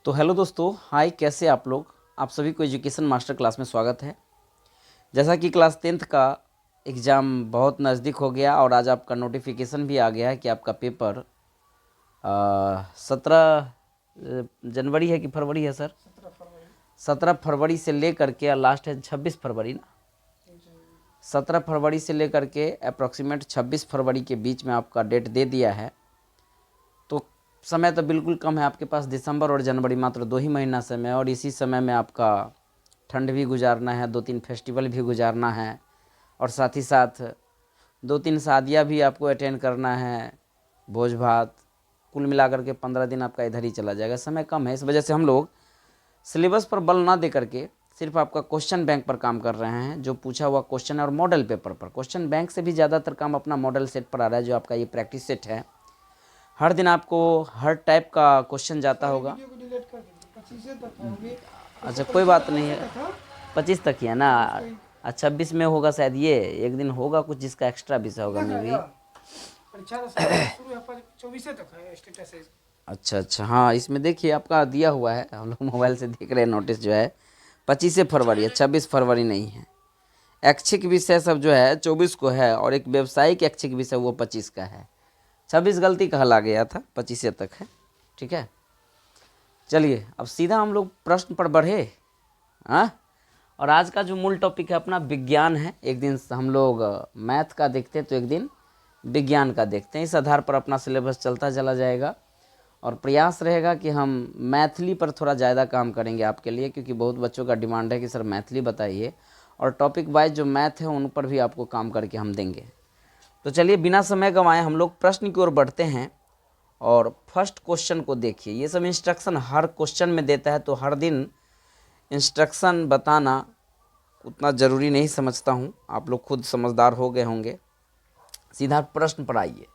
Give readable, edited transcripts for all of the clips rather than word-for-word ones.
तो हेलो दोस्तों, हाय, कैसे आप लोग। आप सभी को एजुकेशन मास्टर क्लास में स्वागत है। जैसा कि क्लास 10th का एग्ज़ाम बहुत नज़दीक हो गया और आज आपका नोटिफिकेशन भी आ गया है कि आपका पेपर 17 जनवरी है कि फरवरी है सर? 17 फरवरी से ले करके और लास्ट है 26 फरवरी ना। 17 फरवरी से लेकर के अप्रॉक्सीमेट 26 फरवरी के बीच में आपका डेट दे दिया है। तो समय तो बिल्कुल कम है आपके पास। दिसंबर और जनवरी मात्र 2 ही महीना समय है और इसी समय में आपका ठंड भी गुजारना है, 2-3 फेस्टिवल भी गुजारना है और साथ ही साथ 2-3 शादियाँ भी आपको अटेंड करना है, भोज भात। कुल मिलाकर के 15 दिन आपका इधर ही चला जाएगा। समय कम है, इस वजह से हम लोग सिलेबस पर बल ना दे करके सिर्फ आपका क्वेश्चन बैंक पर काम कर रहे हैं। जो पूछा हुआ क्वेश्चन है और मॉडल पेपर पर, क्वेश्चन बैंक से भी ज़्यादातर काम अपना मॉडल सेट पर आ रहा है। जो आपका ये प्रैक्टिस सेट है, हर दिन आपको हर टाइप का क्वेश्चन जाता होगा। अच्छा, कोई बात नहीं है, 25 तक ही है ना। अच्छा, 26 में होगा शायद, ये एक दिन होगा कुछ जिसका एक्स्ट्रा विषय होगा मे भी। अच्छा, हाँ, इसमें देखिए आपका दिया हुआ है, हम लोग मोबाइल से देख रहे हैं। नोटिस जो है 25 फरवरी है, 26 फरवरी नहीं है। ऐच्छिक विषय सब जो है 24 को है और एक व्यावसायिक ऐच्छिक विषय वो 25 का है। 26 गलती कहला गया था, 25 तक है। ठीक है, चलिए अब सीधा हम लोग प्रश्न पर बढ़े। हाँ, और आज का जो मूल टॉपिक है अपना विज्ञान है। एक दिन हम लोग मैथ का देखते हैं तो एक दिन विज्ञान का देखते हैं। इस आधार पर अपना सिलेबस चलता चला जाएगा और प्रयास रहेगा कि हम मैथिली पर थोड़ा ज़्यादा काम करेंगे आपके लिए, क्योंकि बहुत बच्चों का डिमांड है कि सर मैथिली बताइए, और टॉपिक वाइज जो मैथ है उन पर भी आपको काम करके हम देंगे। तो चलिए बिना समय गंवाए हम लोग प्रश्न की ओर बढ़ते हैं और फर्स्ट क्वेश्चन को देखिए। ये सब इंस्ट्रक्शन हर क्वेश्चन में देता है, तो हर दिन इंस्ट्रक्शन बताना उतना ज़रूरी नहीं समझता हूँ। आप लोग खुद समझदार हो गए होंगे। सीधा प्रश्न पर आइए।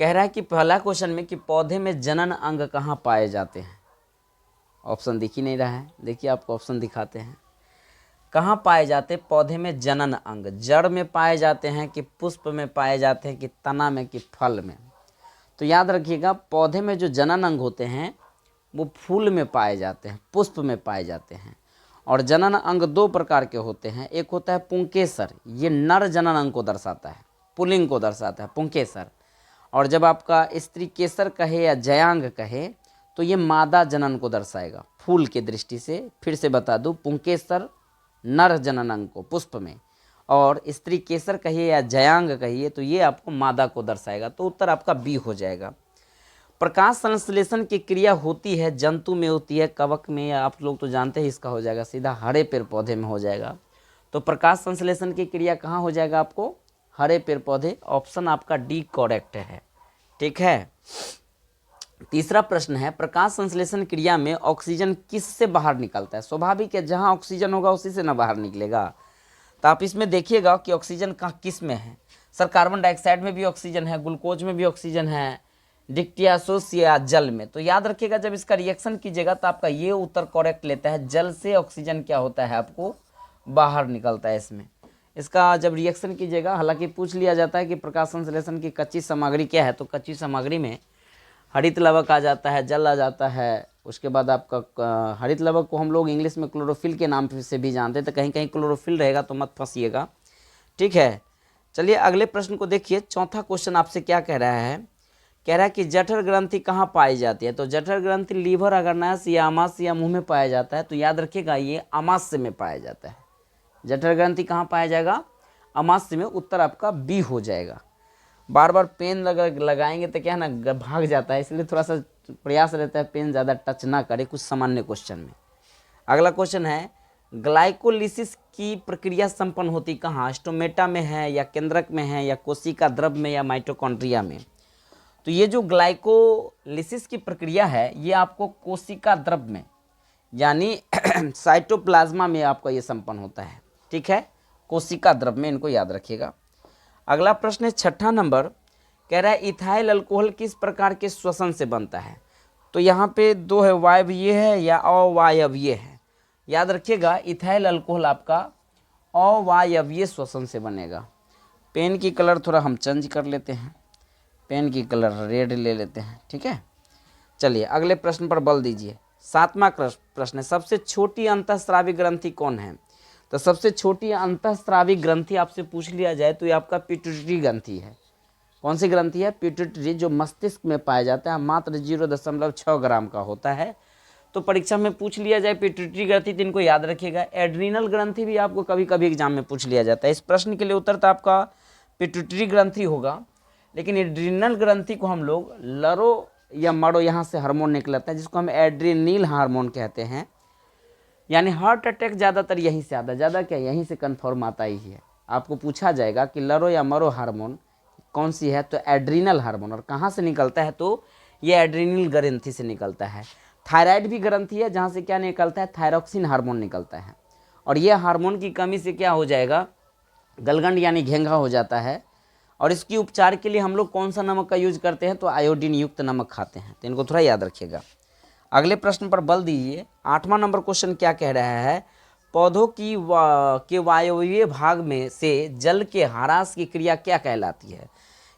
कह रहा है कि पहला क्वेश्चन में कि पौधे में जनन अंग कहाँ पाए जाते हैं। ऑप्शन दिख ही नहीं रहा है, देखिए आपको ऑप्शन दिखाते हैं। कहाँ पाए जाते पौधे में जनन अंग? जड़ में पाए जाते हैं कि पुष्प में पाए जाते हैं कि तना में कि फल में? तो याद रखिएगा, पौधे में जो जनन अंग होते हैं वो फूल में पाए जाते हैं, पुष्प में पाए जाते हैं। और जनन अंग दो प्रकार के होते हैं। एक होता है पुंकेसर, ये नर जनन अंग को दर्शाता है, पुल्लिंग को दर्शाता है, पुंकेसर। और जब आपका स्त्री केसर कहे या जयांग कहे तो ये मादा जनन को दर्शाएगा फूल के दृष्टि से। फिर से बता दूं, पुंकेसर नर जनन अंग को पुष्प में, और स्त्री केसर कहिए या जयांग कहिए तो ये आपको मादा को दर्शाएगा। तो उत्तर आपका बी हो जाएगा। प्रकाश संश्लेषण की क्रिया होती है जंतु में, होती है कवक में, या आप लोग तो जानते हैं, इसका हो जाएगा सीधा हरे पेड़ पौधे में हो जाएगा। तो प्रकाश संश्लेषण की क्रिया कहाँ हो जाएगा आपको? हरे पेड़ पौधे। ऑप्शन आपका डी करेक्ट है। ठीक है, तीसरा प्रश्न है, प्रकाश संश्लेषण क्रिया में ऑक्सीजन किस से बाहर निकलता है? स्वाभाविक है, जहां ऑक्सीजन होगा उसी से ना बाहर निकलेगा। तो आप इसमें देखिएगा कि ऑक्सीजन कहाँ किस में है। सर कार्बन डाइऑक्साइड में भी ऑक्सीजन है, ग्लूकोज में भी ऑक्सीजन है, डिक्टियासोस या जल में। तो याद रखिएगा, जब इसका रिएक्शन कीजिएगा तो आपका ये उत्तर करेक्ट लेता है। जल से ऑक्सीजन क्या होता है आपको बाहर निकलता है इसमें। इसका जब रिएक्शन कीजिएगा, हालांकि पूछ लिया जाता है कि प्रकाश संश्लेषण की कच्ची सामग्री क्या है, तो कच्ची सामग्री में हरित लवक आ जाता है, जल आ जाता है। उसके बाद आपका हरित लवक को हम लोग इंग्लिश में क्लोरोफिल के नाम से भी जानते हैं, तो कहीं कहीं क्लोरोफिल रहेगा तो मत फंसिएगा। ठीक है, चलिए अगले प्रश्न को देखिए। चौथा क्वेश्चन आपसे क्या कह रहा है? कह रहा है कि जठर ग्रंथि कहाँ पाई जाती है? तो जठर ग्रंथि लीवर, अगरनास या आमाशय या मुंह में पाया जाता है। तो याद रखिएगा, ये आमाशय में पाया जाता है। जठर ग्रंथि कहाँ पाया जाएगा? आमाशय में। उत्तर आपका बी हो जाएगा। बार बार पेन लगाएंगे तो क्या है ना, भाग जाता है, इसलिए थोड़ा सा प्रयास रहता है पेन ज़्यादा टच ना करे कुछ सामान्य क्वेश्चन में। अगला क्वेश्चन है, ग्लाइकोलिसिस की प्रक्रिया संपन्न होती कहाँ? स्टोमेटा में है या केंद्रक में है या कोशिका द्रव में या माइटोकॉन्ड्रिया में? तो ये जो ग्लाइकोलिसिस की प्रक्रिया है ये आपको कोशिका द्रव में यानी साइटोप्लाज्मा में आपका ये संपन्न होता है। ठीक है, कोशिका द्रव में, इनको याद रखिएगा। अगला प्रश्न है छठा नंबर, कह रहा है इथाइल अल्कोहल किस प्रकार के श्वसन से बनता है? तो यहाँ पे दो है, वायवीय है या अवायवीय है। याद रखिएगा, इथाइल अल्कोहल आपका अवायवीय श्वसन से बनेगा। पेन की कलर थोड़ा हम चेंज कर लेते हैं, पेन की कलर रेड ले लेते हैं। ठीक है, चलिए अगले प्रश्न पर बल दीजिए। 7वां प्रश्न है, सबसे छोटी अंतःस्रावी ग्रंथि कौन है? तो सबसे छोटी अंतःस्रावी ग्रंथि आपसे पूछ लिया जाए तो ये आपका पिट्यूटरी ग्रंथि है। कौन सी ग्रंथि है? पिट्यूटरी, जो मस्तिष्क में पाया जाता है, मात्र 0.6 ग्राम का होता है। तो परीक्षा में पूछ लिया जाए पिट्यूटरी ग्रंथि तो इनको याद रखिएगा। एड्रीनल ग्रंथि भी आपको कभी कभी एग्जाम में पूछ लिया जाता है। इस प्रश्न के लिए उत्तर तो आपका पिट्यूटरी ग्रंथि होगा, लेकिन एड्रीनल ग्रंथि को हम लोग लरो या मरो, यहाँ से हार्मोन निकलता है जिसको हम एड्रेनिल हार्मोन कहते हैं। यानी हार्ट अटैक ज़्यादातर यहीं से आता है, ज़्यादा क्या यहीं से कन्फर्म आता ही है। आपको पूछा जाएगा कि लरो या मरो हार्मोन कौन सी है, तो एड्रीनल हार्मोन। और कहाँ से निकलता है, तो ये एड्रीनल ग्रंथि से निकलता है। थायराइड भी ग्रंथि है जहाँ से क्या निकलता है, थायरोक्सिन हार्मोन निकलता है। और ये हार्मोन की कमी से क्या हो जाएगा, गलगंड यानी घेंघा हो जाता है। और इसकी उपचार के लिए हम लोग कौन सा नमक का यूज करते हैं, तो आयोडीन युक्त नमक खाते हैं। तो इनको थोड़ा याद रखिएगा। अगले प्रश्न पर बल दीजिए। 8वां नंबर क्वेश्चन क्या कह रहा है, पौधों के वायवीय भाग में से जल के ह्रास की क्रिया क्या कहलाती है?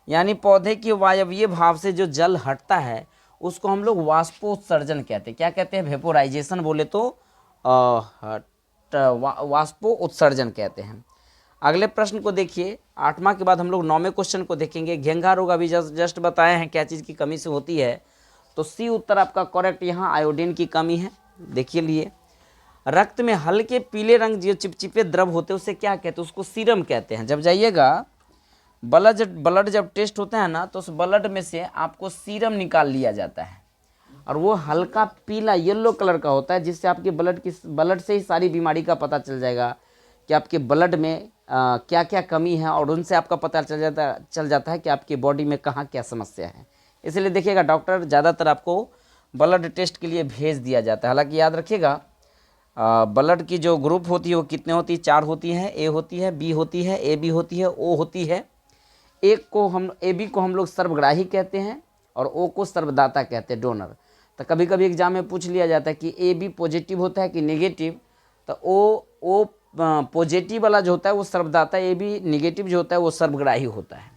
यानी पौधे के वायवीय भाव से जो जल हटता है उसको हम लोग वाष्पोत्सर्जन कहते हैं। क्या कहते हैं? वेपोराइजेशन बोले तो वाष्पोत्सर्जन कहते हैं। अगले प्रश्न को देखिए। 8वां के बाद हम लोग 9वें क्वेश्चन को देखेंगे। घेंघा रोग अभी जस्ट बताए हैं क्या चीज़ की कमी से होती है, तो सी उत्तर आपका करेक्ट। यहाँ आयोडीन की कमी है। देखिए लिए, रक्त में हल्के पीले रंग जो चिपचिपे द्रव होते हैं उसे क्या कहते हैं, उसको सीरम कहते हैं। जब जाइएगा ब्लड जब टेस्ट होता है ना, तो उस ब्लड में से आपको सीरम निकाल लिया जाता है और वो हल्का पीला येलो कलर का होता है, जिससे आपके ब्लड से ही सारी बीमारी का पता चल जाएगा कि आपके ब्लड में क्या क्या कमी है, और उनसे आपका पता चल जाता है कि आपकी बॉडी में कहाँ क्या समस्या है। इसलिए देखिएगा डॉक्टर ज़्यादातर आपको ब्लड टेस्ट के लिए भेज दिया जाता है। हालांकि याद रखिएगा ब्लड की जो ग्रुप होती है वो कितने होती है, 4 होती हैं। ए होती है, बी होती है, ए बी होती है, ओ होती है। ए बी को हम लोग सर्वग्राही कहते हैं और ओ को सर्वदाता कहते हैं, डोनर। तो कभी कभी एग्जाम में पूछ लिया जाता है कि ए बी पॉजिटिव होता है कि नेगेटिव, तो ओ पॉजिटिव वाला जो होता है वो सर्वदाता, ए बी निगेटिव जो होता है वो सर्वग्राही होता है।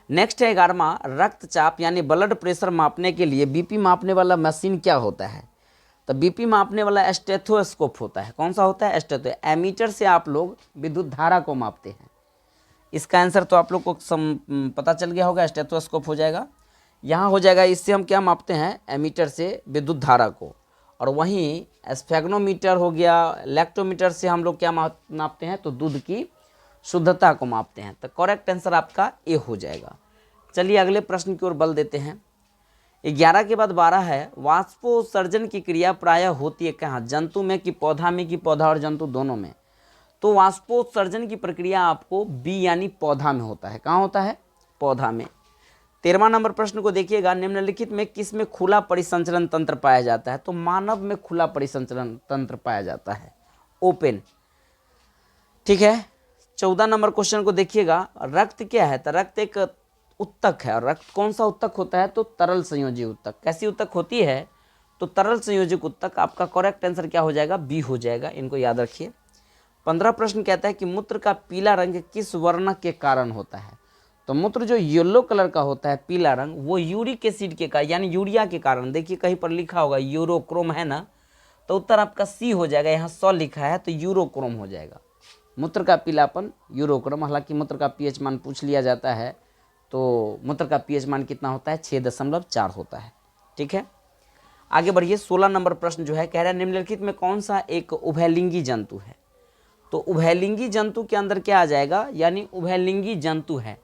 नेक्स्ट है 11वां, रक्तचाप यानी ब्लड प्रेशर मापने के लिए बीपी मापने वाला मशीन क्या होता है? तो बीपी मापने वाला स्टेथोस्कोप होता है। कौन सा होता है? स्टेथो। एमीटर से आप लोग विद्युत धारा को मापते हैं। इसका आंसर तो आप लोग को पता चल गया होगा, स्टेथोस्कोप हो जाएगा। यहाँ हो जाएगा, इससे हम क्या मापते हैं, एमीटर से विद्युत धारा को। और वहीं स्फेग्नोमीटर हो गया, लैक्टोमीटर से हम लोग क्या मापते हैं, तो दूध की शुद्धता को मापते हैं। तो करेक्ट आंसर आपका ए हो जाएगा। चलिए अगले प्रश्न की ओर बल देते हैं। 11 के बाद 12 है, वाष्पोत्सर्जन की क्रिया प्रायः होती है कहाँ, जंतु में कि पौधा में, कि पौधा और जंतु दोनों में? तो वाष्पोत्सर्जन की प्रक्रिया आपको बी यानी पौधा में होता है। कहाँ होता है? पौधा में। 13वां नंबर प्रश्न को देखिएगा। निम्नलिखित में किस में खुला परिसंचरण तंत्र पाया जाता है? तो मानव में खुला परिसंचरण तंत्र पाया जाता है, ओपन। ठीक है। 14 नंबर क्वेश्चन को देखिएगा। रक्त क्या है? तो रक्त एक उत्तक है। और रक्त कौन सा उत्तक होता है? तो तरल संयोजी उत्तक। कैसी उत्तक होती है? तो तरल संयोजक उत्तक। आपका करेक्ट आंसर क्या हो जाएगा? बी हो जाएगा। इनको याद रखिए। 15 प्रश्न कहता है कि मूत्र का पीला रंग किस वर्ण के कारण होता है? तो मूत्र जो येलो कलर का होता है, पीला रंग, वो यूरिक एसिड के कारण यानी यूरिया के कारण। देखिए कहीं पर लिखा होगा यूरोक्रोम है ना, तो उत्तर आपका सी हो जाएगा। यहाँ 100 लिखा है तो यूरोक्रोम हो जाएगा। मूत्र का पीलापन यूरोक्रोम। हालांकि मूत्र का पीएच मान पूछ लिया जाता है, तो मूत्र का पीएच मान कितना होता है? 6.4 होता है। ठीक है, आगे बढ़िए। 16 नंबर प्रश्न जो है कह रहा है, निम्नलिखित में कौन सा एक उभयलिंगी जंतु है? तो उभयलिंगी जंतु के अंदर क्या आ जाएगा, यानी उभयलिंगी जंतु है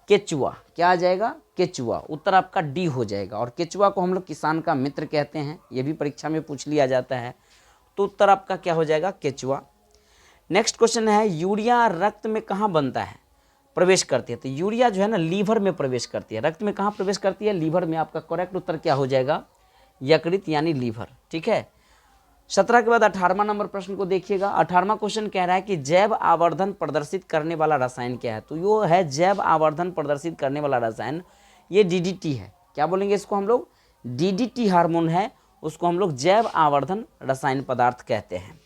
केचुआ। क्या आ जाएगा? केचुआ। उत्तर आपका डी हो जाएगा। और केचुआ को हम लोग किसान का मित्र कहते हैं, ये भी परीक्षा में पूछ लिया जाता है। तो उत्तर आपका क्या हो जाएगा? केचुआ। नेक्स्ट क्वेश्चन है, यूरिया रक्त में कहाँ बनता है, प्रवेश करती है? तो यूरिया जो है ना लीवर में प्रवेश करती है। रक्त में कहाँ प्रवेश करती है? लीवर में। आपका करेक्ट उत्तर क्या हो जाएगा? यकृत यानी लीवर। ठीक है। 17 के बाद 18वां नंबर प्रश्न को देखिएगा। 18वां क्वेश्चन कह रहा है कि जैव आवर्धन प्रदर्शित करने वाला रसायन क्या है? तो यो है जैव आवर्धन प्रदर्शित करने वाला रसायन, ये डीडीटी है। क्या बोलेंगे इसको हम लोग? डीडीटी हार्मोन है, उसको हम लोग जैव आवर्धन रसायन पदार्थ कहते हैं।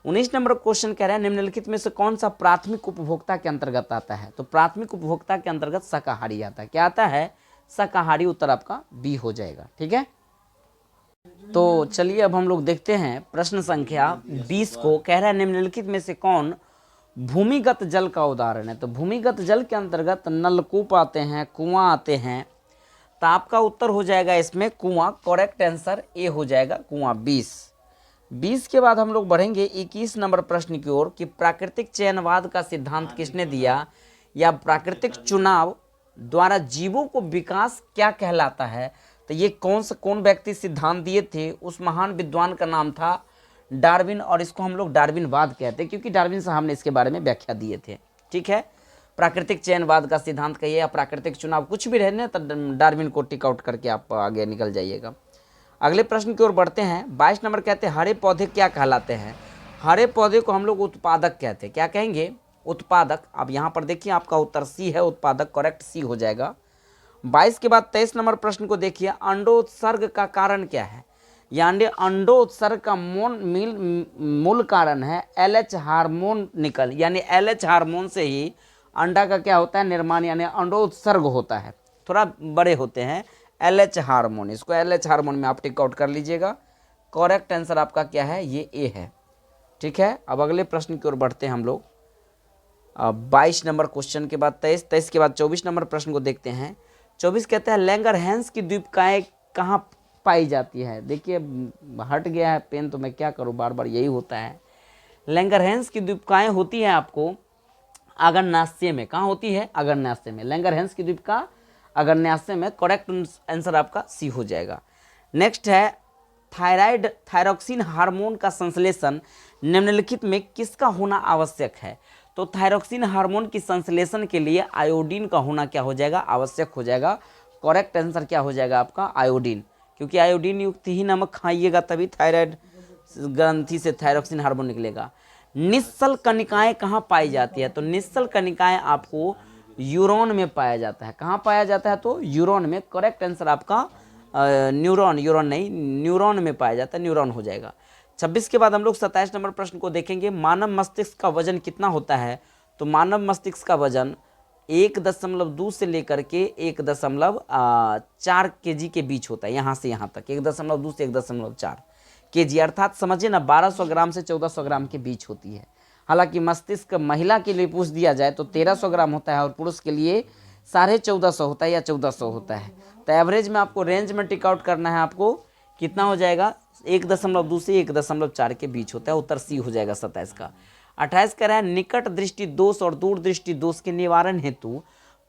19 नंबर क्वेश्चन कह रहा है, निम्नलिखित में से कौन सा प्राथमिक उपभोक्ता के अंतर्गत आता है? तो प्राथमिक उपभोक्ता के अंतर्गत शाकाहारी आता है। क्या आता है? शाकाहारी। उत्तर आपका बी हो जाएगा। ठीक है, तो चलिए अब हम लोग देखते हैं प्रश्न संख्या 20 को। कह रहा है निम्नलिखित में से कौन भूमिगत जल का उदाहरण है। तो भूमिगत जल के अंतर्गत नलकूप आते हैं, कुआं आते हैं, तो आपका उत्तर हो जाएगा इसमें कुआं। करेक्ट आंसर ए हो जाएगा कुआं। 20 के बाद हम लोग बढ़ेंगे 21 नंबर प्रश्न की ओर कि प्राकृतिक चयनवाद का सिद्धांत किसने दिया, या प्राकृतिक चुनाव द्वारा जीवों को विकास क्या कहलाता है। तो ये कौन व्यक्ति सिद्धांत दिए थे, उस महान विद्वान का नाम था डार्विन, और इसको हम लोग डार्विनवाद कहते हैं क्योंकि डार्विन साहब ने इसके बारे में व्याख्या दिए थे। ठीक है, प्राकृतिक चयनवाद का सिद्धांत कहिए या प्राकृतिक चुनाव, कुछ भी रहने तो डार्विन को टिक आउट करके आप आगे निकल जाइएगा। अगले प्रश्न की ओर बढ़ते हैं। 22 नंबर कहते हैं हरे पौधे क्या कहलाते हैं। हरे पौधे को हम लोग उत्पादक कहते हैं। क्या कहेंगे? उत्पादक। अब यहाँ पर देखिए आपका उत्तर सी है, उत्पादक। करेक्ट सी हो जाएगा। 22 के बाद 23 नंबर प्रश्न को देखिए, अंडोत्सर्ग का कारण क्या है। यानी अंडोत्सर्ग का मूल कारण है LH हार्मोन निकल, यानी LH हार्मोन से ही अंडा का क्या होता है, निर्माण, यानी अंडोत्सर्ग होता है। थोड़ा बड़े होते हैं LH हार्मोन, इसको LH हार्मोन में आप टिक आउट कर लीजिएगा। करेक्ट आंसर आपका क्या है, ये ए है। ठीक है, अब अगले प्रश्न की ओर बढ़ते हैं हम लोग। 22 नंबर क्वेश्चन के बाद 23 के बाद 24 नंबर प्रश्न को देखते हैं। 24 कहते हैं लैंगरहैंस की द्वीपकाएँ कहाँ पाई जाती है। देखिए हट गया है पेन, तो मैं क्या करूँ, बार बार यही होता है। लैंगरहैंस की द्वीपकाएँ होती हैं आपको अगरनास्ये में। कहाँ होती है? अगरनास्ये में। लैंगरहैंस की द्वीपका अगरनास्ये में। करेक्ट आंसर आपका सी हो जाएगा। नेक्स्ट है थायरॉक्सिन हार्मोन का संश्लेषण निम्नलिखित में किसका होना आवश्यक है। तो थायरॉक्सिन हार्मोन की संश्लेषण के लिए आयोडीन का होना क्या हो जाएगा, आवश्यक हो जाएगा। करेक्ट आंसर क्या हो जाएगा आपका, आयोडीन, क्योंकि आयोडीन युक्त ही नमक खाइएगा तभी थायराइड ग्रंथि से थायरॉक्सिन हार्मोन निकलेगा। निश्चल कणिकाएं कहाँ पाई जाती है। तो निश्चल कणिकाएं आपको यूरोन में पाया जाता है। कहाँ पाया जाता है? तो यूरोन में। करेक्ट आंसर आपका न्यूरॉन में पाया जाता है, न्यूरॉन हो जाएगा। 26 के बाद हम लोग 27 नंबर प्रश्न को देखेंगे। मानव मस्तिष्क का वजन कितना होता है। तो मानव मस्तिष्क का वजन 1.2 से लेकर के 1.4 kg के बीच होता है। यहाँ से यहाँ तक 1.2 से 1.4 kg, अर्थात समझिए ना 1200 ग्राम से 1400 ग्राम के बीच होती है। हालांकि मस्तिष्क महिला के लिए पूछ दिया जाए तो 1300 ग्राम होता है और पुरुष के लिए 1450 होता है या 1400 होता है। तो एवरेज में आपको रेंज में टिक आउट करना है। आपको कितना हो जाएगा, 1.2 से 1.4 के बीच होता है। उत्तर सी हो जाएगा 27 का। 28 कह रहा है निकट दृष्टि दोष और दूर दृष्टि दोष के निवारण हेतु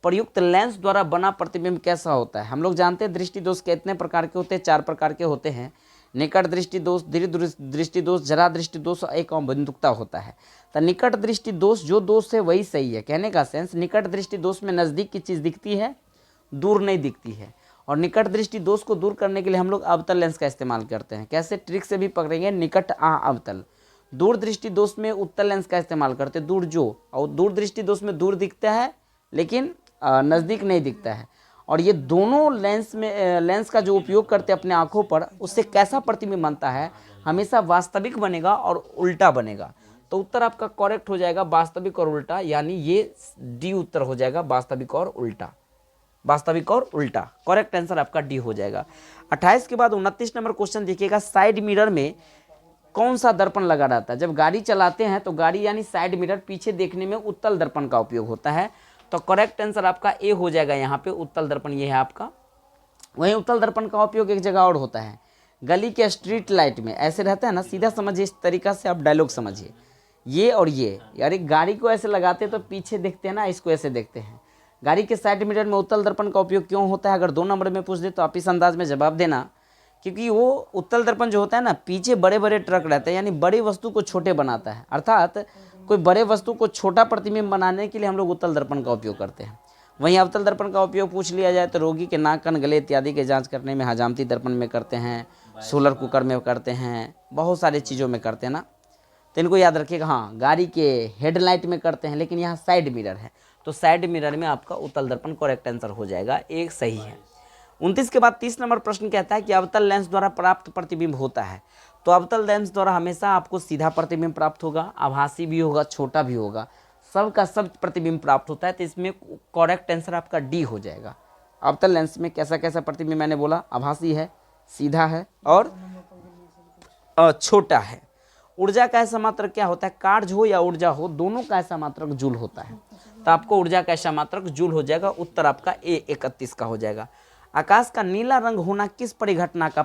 प्रयुक्त लेंस द्वारा बना प्रतिबिंब कैसा होता है। हम लोग जानते हैं दृष्टि दोष कितने प्रकार के होते हैं, 4 प्रकार के होते हैं। निकट दृष्टि दोष, दीर्घ दृष्टि दोष, जरा दृष्टि दोष, एक बिंदुकता होता है। तो निकट दृष्टि दोष जो दोष है वही सही है। कहने का सेंस, निकट दृष्टि दोष में नज़दीक की चीज़ दिखती है, दूर नहीं दिखती है। और निकट दृष्टि दोष को दूर करने के लिए हम लोग अवतल लेंस का इस्तेमाल करते हैं। कैसे? ट्रिक से भी पकड़ेंगे, निकट अवतल। दूर दृष्टि दोष में उत्तल लेंस का इस्तेमाल करते हैं, दूर जो, और दूर दृष्टि दोष में दूर दिखता है लेकिन नज़दीक नहीं दिखता है। और ये दोनों लेंस का जो उपयोग करते हैं अपने आँखों पर, उससे कैसा प्रतिबिंब बनता है, हमेशा वास्तविक बनेगा और उल्टा बनेगा। तो उत्तर आपका करेक्ट हो जाएगा वास्तविक और उल्टा, यानी ये डी उत्तर हो जाएगा, वास्तविक और उल्टा। वास्तविक और उल्टा, करेक्ट आंसर आपका डी हो जाएगा। 28 के बाद 29 नंबर क्वेश्चन देखिएगा। साइड मिरर में कौन सा दर्पण लगा रहता है। जब गाड़ी चलाते हैं तो गाड़ी यानी साइड मिरर पीछे देखने में उत्तल दर्पण का उपयोग होता है। तो करेक्ट आंसर आपका ए हो जाएगा। यहाँ पे उत्तल दर्पण ये है आपका। वहीं उत्तल दर्पण का उपयोग एक जगह और होता है, गली के स्ट्रीट लाइट में ऐसे रहता है ना। सीधा समझिए, इस तरीका से आप डायलॉग समझिए, ये और ये, यानी गाड़ी को ऐसे लगाते तो पीछे देखते हैं ना, इसको ऐसे देखते हैं। गाड़ी के साइड मिरर में उत्तल दर्पण का उपयोग क्यों होता है, अगर 2 नंबर में पूछ दे तो आप इस अंदाज में जवाब देना, क्योंकि वो उत्तल दर्पण जो होता है ना, पीछे बड़े बड़े ट्रक रहते हैं, यानी बड़ी वस्तु को छोटे बनाता है। अर्थात कोई बड़े वस्तु को छोटा प्रतिबिंब बनाने के लिए हम लोग उत्तल दर्पण का उपयोग करते हैं। वहीं अवतल दर्पण का उपयोग पूछ लिया जाए तो रोगी के नाक, कान, गले इत्यादि के जांच करने में हजामती दर्पण में करते हैं, सोलर कुकर में करते हैं, बहुत सारी चीज़ों में करते हैं ना। तो इनको याद रखिएगा। हाँ, गाड़ी के हेडलाइट में करते हैं, लेकिन यहाँ साइड मिरर है तो साइड मिरर में आपका उत्तल दर्पण करेक्ट आंसर हो जाएगा, एक सही है। 29 के बाद 30 नंबर प्रश्न कहता है कि अवतल लेंस द्वारा प्राप्त प्रतिबिंब होता है। तो अवतल लेंस द्वारा हमेशा आपको सीधा प्रतिबिंब प्राप्त होगा, आभासी भी होगा, छोटा भी होगा, सब का सब प्रतिबिंब प्राप्त होता है। तो इसमें करेक्ट आंसर आपका डी हो जाएगा। अवतल लेंस में कैसा कैसा प्रतिबिंब मैंने बोला, आभासी है, सीधा है और छोटा है। ऊर्जा का ऐसा मात्रक क्या होता है, कार्य हो या ऊर्जा हो, दोनों का ऐसा मात्रक जूल होता है। तो आपको ऊर्जा का ऐसा मात्रक जूल हो जाएगा, उत्तर आपका A31 का हो जाएगा। आकाश का नीला रंग होना किस परिघटना का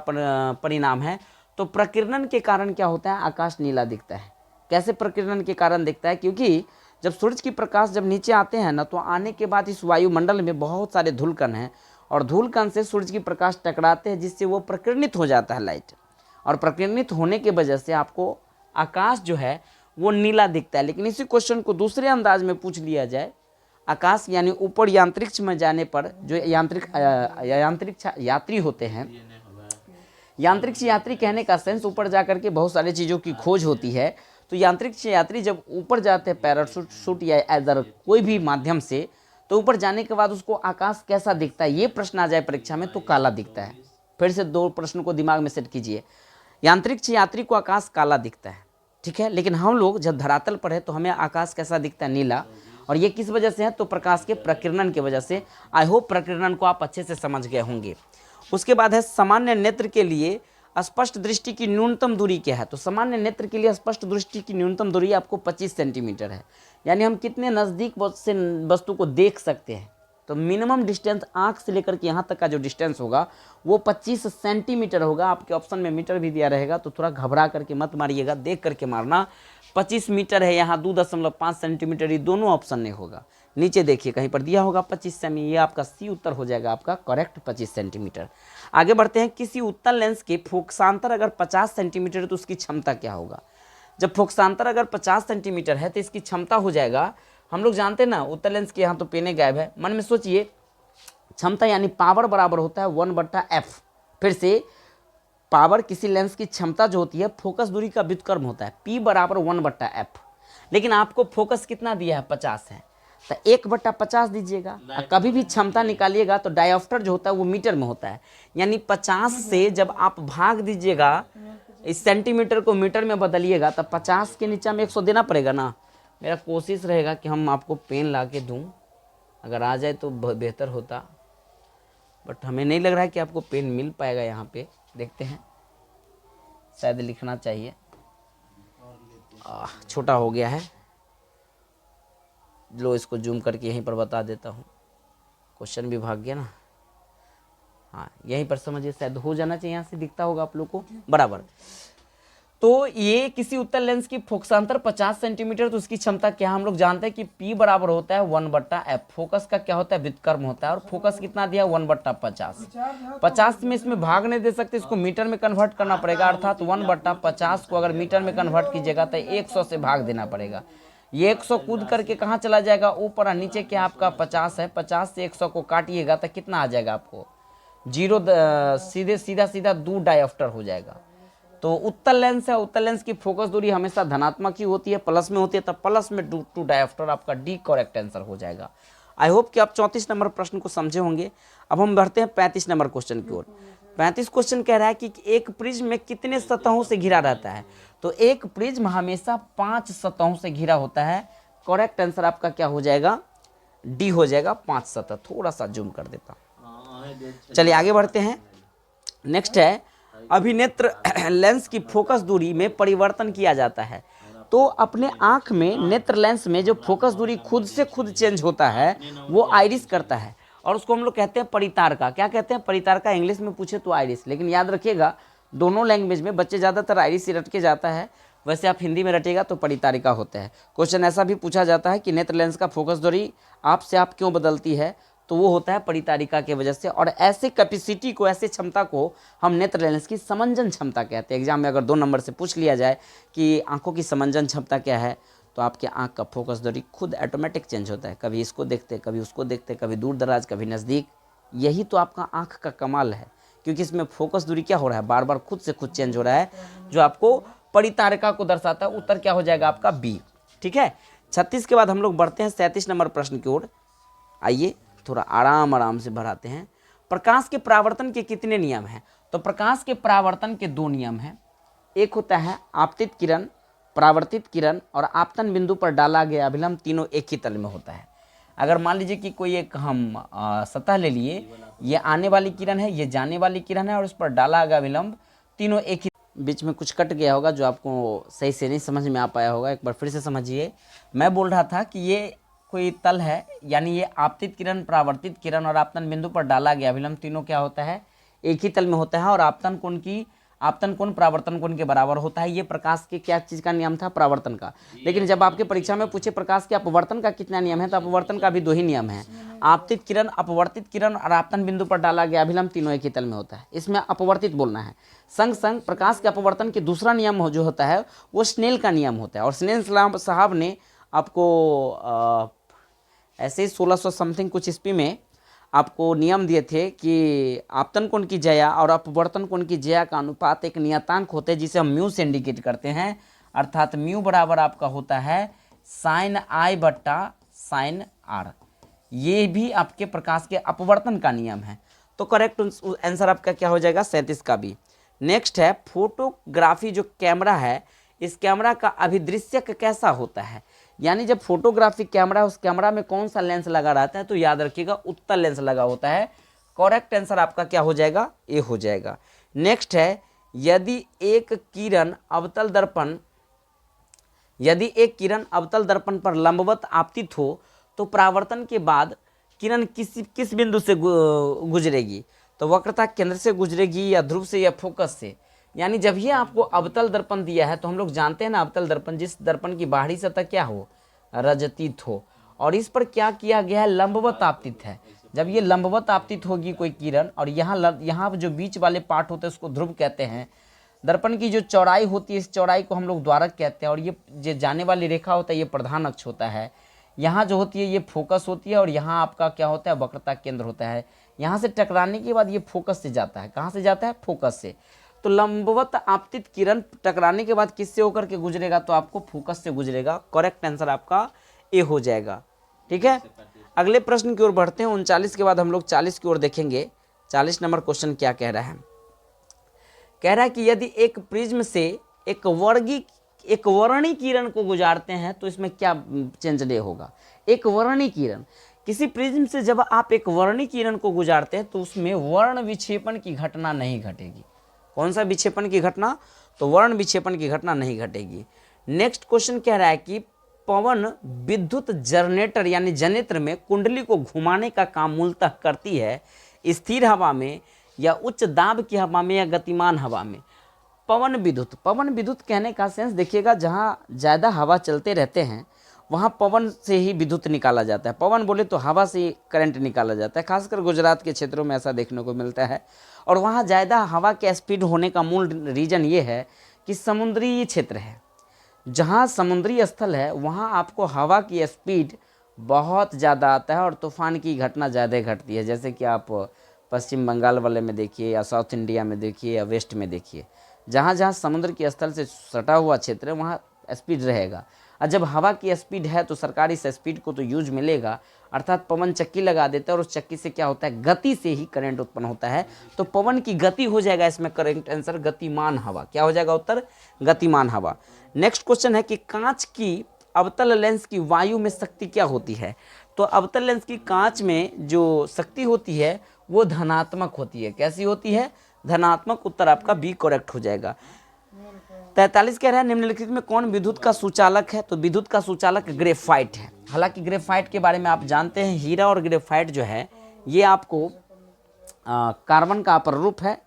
परिणाम है, तो प्रकीर्णन के कारण क्या होता है, आकाश नीला दिखता है। कैसे प्रकीर्णन के कारण दिखता है, क्योंकि जब सूरज की प्रकाश जब नीचे आते हैं ना, तो आने के बाद इस वायुमंडल में बहुत सारे धूलकण हैं, और धूलकण से सूरज की प्रकाश टकराते हैं, जिससे वो प्रकीर्णित हो जाता है लाइट, और प्रकीर्णित होने की वजह से आपको आकाश जो है वो नीला दिखता है। लेकिन इसी क्वेश्चन को दूसरे अंदाज में पूछ लिया जाए, आकाश यानी ऊपर यांत्रिक्ष में जाने पर जो यांत्रिक यात्री होते हैं, यांत्रिक्ष यात्री कहने का सेंस ऊपर जाकर के बहुत सारी चीज़ों की खोज होती है। तो यांत्रिक्ष यात्री जब ऊपर जाते हैं पैराशूट या अदर कोई भी माध्यम से, तो ऊपर जाने के बाद उसको आकाश कैसा दिखता है, ये प्रश्न आ जाए परीक्षा में तो काला दिखता है। फिर से दो प्रश्न को दिमाग में सेट कीजिए, यांत्रिक्ष यात्री को आकाश काला दिखता है, ठीक है, लेकिन हम लोग जब धरातल पर है तो हमें आकाश कैसा दिखता है, नीला। और ये किस वजह से है, तो प्रकाश के प्रकीर्णन की वजह से। आई होप प्रकीर्णन को आप अच्छे से समझ गए होंगे। उसके बाद है सामान्य नेत्र के लिए स्पष्ट दृष्टि की न्यूनतम दूरी क्या है, तो सामान्य नेत्र के लिए स्पष्ट दृष्टि की न्यूनतम दूरी आपको 25 सेंटीमीटर है, यानी हम कितने नज़दीक से वस्तु को देख सकते हैं। तो मिनिमम डिस्टेंस आँख से लेकर के यहाँ तक का जो डिस्टेंस होगा वो 25 सेंटीमीटर होगा। आपके ऑप्शन में मीटर भी दिया रहेगा, तो थोड़ा घबरा करके मत मारिएगा, देख करके मारना। 25 मीटर है, यहाँ 2.5 सेंटीमीटर, ये दोनों ऑप्शन नहीं होगा। नीचे देखिए कहीं पर दिया होगा 25 सेमी, ये आपका सी उत्तर हो जाएगा आपका करेक्ट 25 सेंटीमीटर। आगे बढ़ते हैं, किसी उत्तल लेंस के फोकसांतर अगर 50 सेंटीमीटर है तो उसकी क्षमता क्या होगा। जब फोकसांतर अगर 50 सेंटीमीटर है तो इसकी क्षमता हो जाएगा, हम लोग जानते हैं ना उत्तल लेंस के, यहाँ तो पेने गायब है, मन में सोचिए, क्षमता यानी पावर बराबर होता है 1/f। फिर से पावर किसी लेंस की क्षमता जो होती है, फोकस दूरी का व्युत्क्रम होता है, P बराबर 1/f। लेकिन आपको फोकस कितना दिया है, 50 है, तो 1/50 दीजिएगा। कभी भी क्षमता निकालिएगा तो डायोप्टर जो होता है वो मीटर में होता है, यानी 50 से जब आप भाग दीजिएगा, इस सेंटीमीटर को मीटर में बदलिएगा, तो 50 के नीचे में 100 देना पड़ेगा ना। मेरा कोशिश रहेगा कि हम आपको पेन ला के दूँ, अगर आ जाए तो बेहतर होता, बट हमें नहीं लग रहा है कि आपको पेन मिल पाएगा। यहाँ पे देखते हैं, शायद लिखना चाहिए, छोटा हो गया है। लो इसको जूम करके यहीं पर बता देता हूँ, क्वेश्चन भी भाग गया ना। हाँ यहीं पर समझिए, शायद हो जाना चाहिए, यहाँ से दिखता होगा आप लोग को बराबर। तो ये किसी उत्तल लेंस की फोकसांतर 50 सेंटीमीटर, तो उसकी क्षमता क्या, हम लोग जानते हैं कि P बराबर होता है 1/f। फोकस का क्या होता है, व्युत्क्रम होता है, और फोकस कितना दिया, 1/50। 50 में इसमें भाग नहीं दे सकते, इसको मीटर में कन्वर्ट करना पड़ेगा, अर्थात 1/50 को अगर मीटर में कन्वर्ट कीजिएगा तो 100 से भाग देना पड़ेगा। ये 100 कूद करके कहाँ चला जाएगा, ऊपर, और नीचे क्या आपका 50 है, 50 से 100 को काटिएगा तो कितना आ जाएगा आपको, 0, सीधा 2 डायोप्टर हो जाएगा। तो उत्तल लेंस है, उत्तल लेंस की फोकस दूरी हमेशा धनात्मक ही होती है, प्लस में होती है, तब प्लस में 2 डायोप्टर, आपका डी करेक्ट आंसर हो जाएगा। आई होप कि आप 34 नंबर प्रश्न को समझे होंगे। अब हम बढ़ते हैं 35 नंबर क्वेश्चन की ओर। 35 क्वेश्चन कह रहा है कि एक प्रिज्म में कितने सतहों से घिरा रहता है, तो एक प्रिज्म हमेशा 5 सतहों से घिरा होता है। करेक्ट आंसर आपका क्या हो जाएगा, डी हो जाएगा, 5 सतह। थोड़ा सा जूम कर देता, चलिए आगे बढ़ते हैं। नेक्स्ट है, अभिनेत्र लेंस की फोकस दूरी में परिवर्तन किया जाता है। तो अपने आंख में नेत्र लेंस में जो फोकस दूरी खुद से खुद चेंज होता है वो आइरिस करता है, और उसको हम लोग कहते हैं परितारका। क्या कहते हैं, परितारका। इंग्लिश में पूछे तो आइरिस, लेकिन याद रखिएगा दोनों लैंग्वेज में बच्चे ज़्यादातर आइरिस ही रट के जाता है, वैसे आप हिंदी में रटिएगा तो परितारिका होता है। क्वेश्चन ऐसा भी पूछा जाता है कि नेत्र लेंस का फोकस दूरी आपसे आप क्यों बदलती है, तो वो होता है परितारिका की वजह से। और ऐसे कैपेसिटी को, ऐसे क्षमता को हम नेत्र लेंस की समंजन क्षमता कहते हैं। एग्जाम में अगर 2 नंबर से पूछ लिया जाए कि आंखों की समंजन क्षमता क्या है, तो आपके आंख का फोकस दूरी खुद ऑटोमेटिक चेंज होता है, कभी इसको देखते, कभी उसको देखते, कभी दूर दराज, कभी नज़दीक। यही तो आपका आंख का कमाल है, क्योंकि इसमें फोकस दूरी क्या हो रहा है, बार बार खुद से खुद चेंज हो रहा है, जो आपको परितारिका को दर्शाता है। उत्तर क्या हो जाएगा आपका, बी। ठीक है, 36 के बाद हम लोग बढ़ते हैं 37 नंबर प्रश्न की ओर। आइए थोड़ा आराम से बढ़ाते हैं। प्रकाश के परावर्तन के कितने नियम हैं, तो प्रकाश के परावर्तन के 2 नियम हैं। एक होता है आपतित किरण, परावर्तित किरण, और आपतन बिंदु पर डाला गया अभिलंब, तीनों एक ही तल में होता है। अगर मान लीजिए कि कोई एक हम सतह ले लिए, ये आने वाली किरण है, ये जाने वाली किरण है, और उस पर डाला गया अभिलंब, तीनों एक ही। बीच में कुछ कट गया होगा जो आपको सही से नहीं समझ में आ पाया होगा, एक बार फिर से समझिए। मैं बोल रहा था कि ये कोई तल है, यानी ये आपतित किरण, परावर्तित किरण और आपतन बिंदु पर डाला गया अभिलंब तीनों क्या होता है, एक ही तल में होता है और आपतन कोण परावर्तन कोण के बराबर होता है। ये प्रकाश के क्या चीज़ का नियम था, परावर्तन का। लेकिन जब आपके परीक्षा में पूछे प्रकाश के अपवर्तन का कितना नियम है, तो अपवर्तन का भी 2 ही नियम है, आपतित किरण, अपवर्तित किरण और आपतन बिंदु पर डाला गया अभिलंब तीनों एक ही तल में होता है। इसमें अपवर्तित बोलना है। संग संग प्रकाश के अपवर्तन के दूसरा नियम जो होता है वो स्नेल का नियम होता है। और स्नेल साहब ने आपको ऐसे ही 1600 समथिंग कुछ ईस्वी में आपको नियम दिए थे कि आपतन कोण की ज्या और अपवर्तन कोण की ज्या का अनुपात एक नियतांक होते हैं जिसे हम म्यू से इंडिकेट करते हैं, अर्थात म्यू बराबर आपका होता है साइन आई बट्टा साइन आर। ये भी आपके प्रकाश के अपवर्तन का नियम है। तो करेक्ट आंसर आपका क्या हो जाएगा, 37 का भी। नेक्स्ट है फोटोग्राफी, जो कैमरा है इस कैमरा का अभिदृश्यक कैसा होता है, यानी जब फोटोग्राफी कैमरा है उस कैमरा में कौन सा लेंस लगा रहता है, तो याद रखिएगा उत्तल लेंस लगा होता है। करेक्ट आंसर आपका क्या हो जाएगा, ए हो जाएगा। नेक्स्ट है यदि एक किरण अवतल दर्पण पर लंबवत आपतित हो तो परावर्तन के बाद किरण किस बिंदु से गुजरेगी, तो वक्रता केंद्र से गुजरेगी या ध्रुव से या फोकस से। यानी जब ये आपको अवतल दर्पण दिया है तो हम लोग जानते हैं ना, अवतल दर्पण जिस दर्पण की बाहरी सतह क्या हो, रजतीत हो, और इस पर क्या किया गया है, लंबवत आपतित है। जब ये लंबवत आपतित होगी कोई किरण और यहाँ जो बीच वाले पार्ट होते हैं उसको ध्रुव कहते हैं। दर्पण की जो चौड़ाई होती है इस चौड़ाई को हम लोग द्वारक कहते हैं, और ये जो जाने वाली रेखा होता है ये प्रधान अक्ष होता है। यहाँ जो होती है ये फोकस होती है और यहाँ आपका क्या होता है, वक्रता केंद्र होता है। यहाँ से टकराने के बाद ये फोकस से जाता है, कहाँ से जाता है, फोकस से। तो लंबवत आपतित किरण टकराने के बाद किससे होकर के गुजरेगा, तो आपको फोकस से गुजरेगा। करेक्ट आंसर आपका ए हो जाएगा। ठीक है, अगले प्रश्न की ओर बढ़ते हैं। 39 के बाद हम लोग 40 की ओर देखेंगे। 40 नंबर क्वेश्चन क्या कह रहा है, कह रहा है कि यदि एक प्रिज्म से एक वर्णी किरण को गुजारते हैं तो इसमें क्या चेंज डे होगा। एक वर्णी किरण, किसी प्रिज्म से जब आप एक वर्णी किरण को गुजारते हैं तो उसमें वर्ण विक्षेपण की घटना नहीं घटेगी। कौन सा विक्षेपण की घटना, तो वर्ण विक्षेपण की घटना नहीं घटेगी। नेक्स्ट क्वेश्चन कह रहा है कि पवन विद्युत जनरेटर यानी जनेत्र में कुंडली को घुमाने का काम मूलतः करती है स्थिर हवा में या उच्च दाब की हवा में या गतिमान हवा में। पवन विद्युत कहने का सेंस देखिएगा, जहाँ ज़्यादा हवा चलते रहते हैं वहाँ पवन से ही विद्युत निकाला जाता है। पवन बोले तो हवा से करंट निकाला जाता है, खासकर गुजरात के क्षेत्रों में ऐसा देखने को मिलता है। और वहाँ ज़्यादा हवा के स्पीड होने का मूल रीज़न ये है कि समुद्री क्षेत्र है। जहाँ समुद्री स्थल है वहाँ आपको हवा की स्पीड बहुत ज़्यादा आता है और तूफान की घटना ज़्यादा घटती है। जैसे कि आप पश्चिम बंगाल वाले में देखिए या साउथ इंडिया में देखिए या वेस्ट में देखिए, जहाँ जहाँ समुद्र के स्थल से सटा हुआ क्षेत्र है वहाँ स्पीड रहेगा। और जब हवा की स्पीड है तो सरकार इस स्पीड को तो यूज मिलेगा, अर्थात पवन चक्की लगा देता है और उस चक्की से क्या होता है, गति से ही करंट उत्पन्न होता है। तो पवन की गति हो जाएगा इसमें करेक्ट आंसर गतिमान हवा। क्या हो जाएगा उत्तर, गतिमान हवा। नेक्स्ट क्वेश्चन है कि कांच की अवतल लेंस की वायु में शक्ति क्या होती है। तो अवतल लेंस की कांच में जो शक्ति होती है वो धनात्मक होती है। कैसी होती है, धनात्मक। उत्तर आपका बी करेक्ट हो जाएगा। 43 कह रहा है निम्नलिखित में कौन विद्युत का सुचालक है। तो विद्युत का सुचालक ग्रेफाइट है। हालांकि ग्रेफाइट के बारे में आप जानते हैं, हीरा और ग्रेफाइट जो है ये आपको कार्बन का अपर रूप है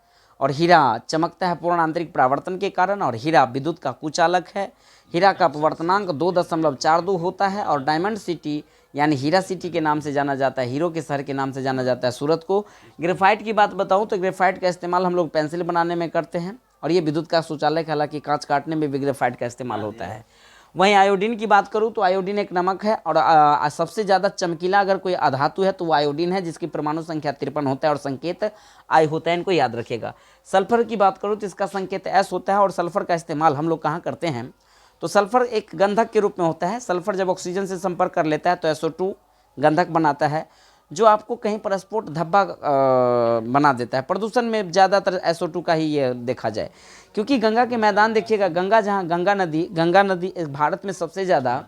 और हीरा चमकता है पूर्ण आंतरिक परावर्तन के कारण और हीरा विद्युत का कुचालक है। हीरा का अपवर्तनांक 2.42 होता है और डायमंड सिटी यानी हीरा सिटी के नाम से जाना जाता है, हीरो के शहर के नाम से जाना जाता है सूरत को। ग्रेफाइट की बात बताऊं तो ग्रेफाइट का इस्तेमाल हम लोग पेंसिल बनाने में करते हैं और ये विद्युत का सुचालक है। हालांकि कांच काटने में भी ग्रेफाइट का इस्तेमाल होता है। वहीं आयोडीन की बात करूं तो आयोडीन एक नमक है और सबसे ज़्यादा चमकीला अगर कोई अधातु है तो वो आयोडीन है, जिसकी परमाणु संख्या 53 होता है और संकेत आई होता है, इनको याद रखिएगा। सल्फर की बात करूं तो इसका संकेत एस होता है और सल्फर का इस्तेमाल हम लोग कहाँ करते हैं, तो सल्फर एक गंधक के रूप में होता है। सल्फर जब ऑक्सीजन से संपर्क कर लेता है तो SO2 गंधक बनाता है, जो आपको कहीं पर स्फोट धब्बा बना देता है। प्रदूषण में ज़्यादातर SO2 का ही ये देखा जाए, क्योंकि गंगा के मैदान देखिएगा, गंगा जहाँ गंगा नदी भारत में सबसे ज़्यादा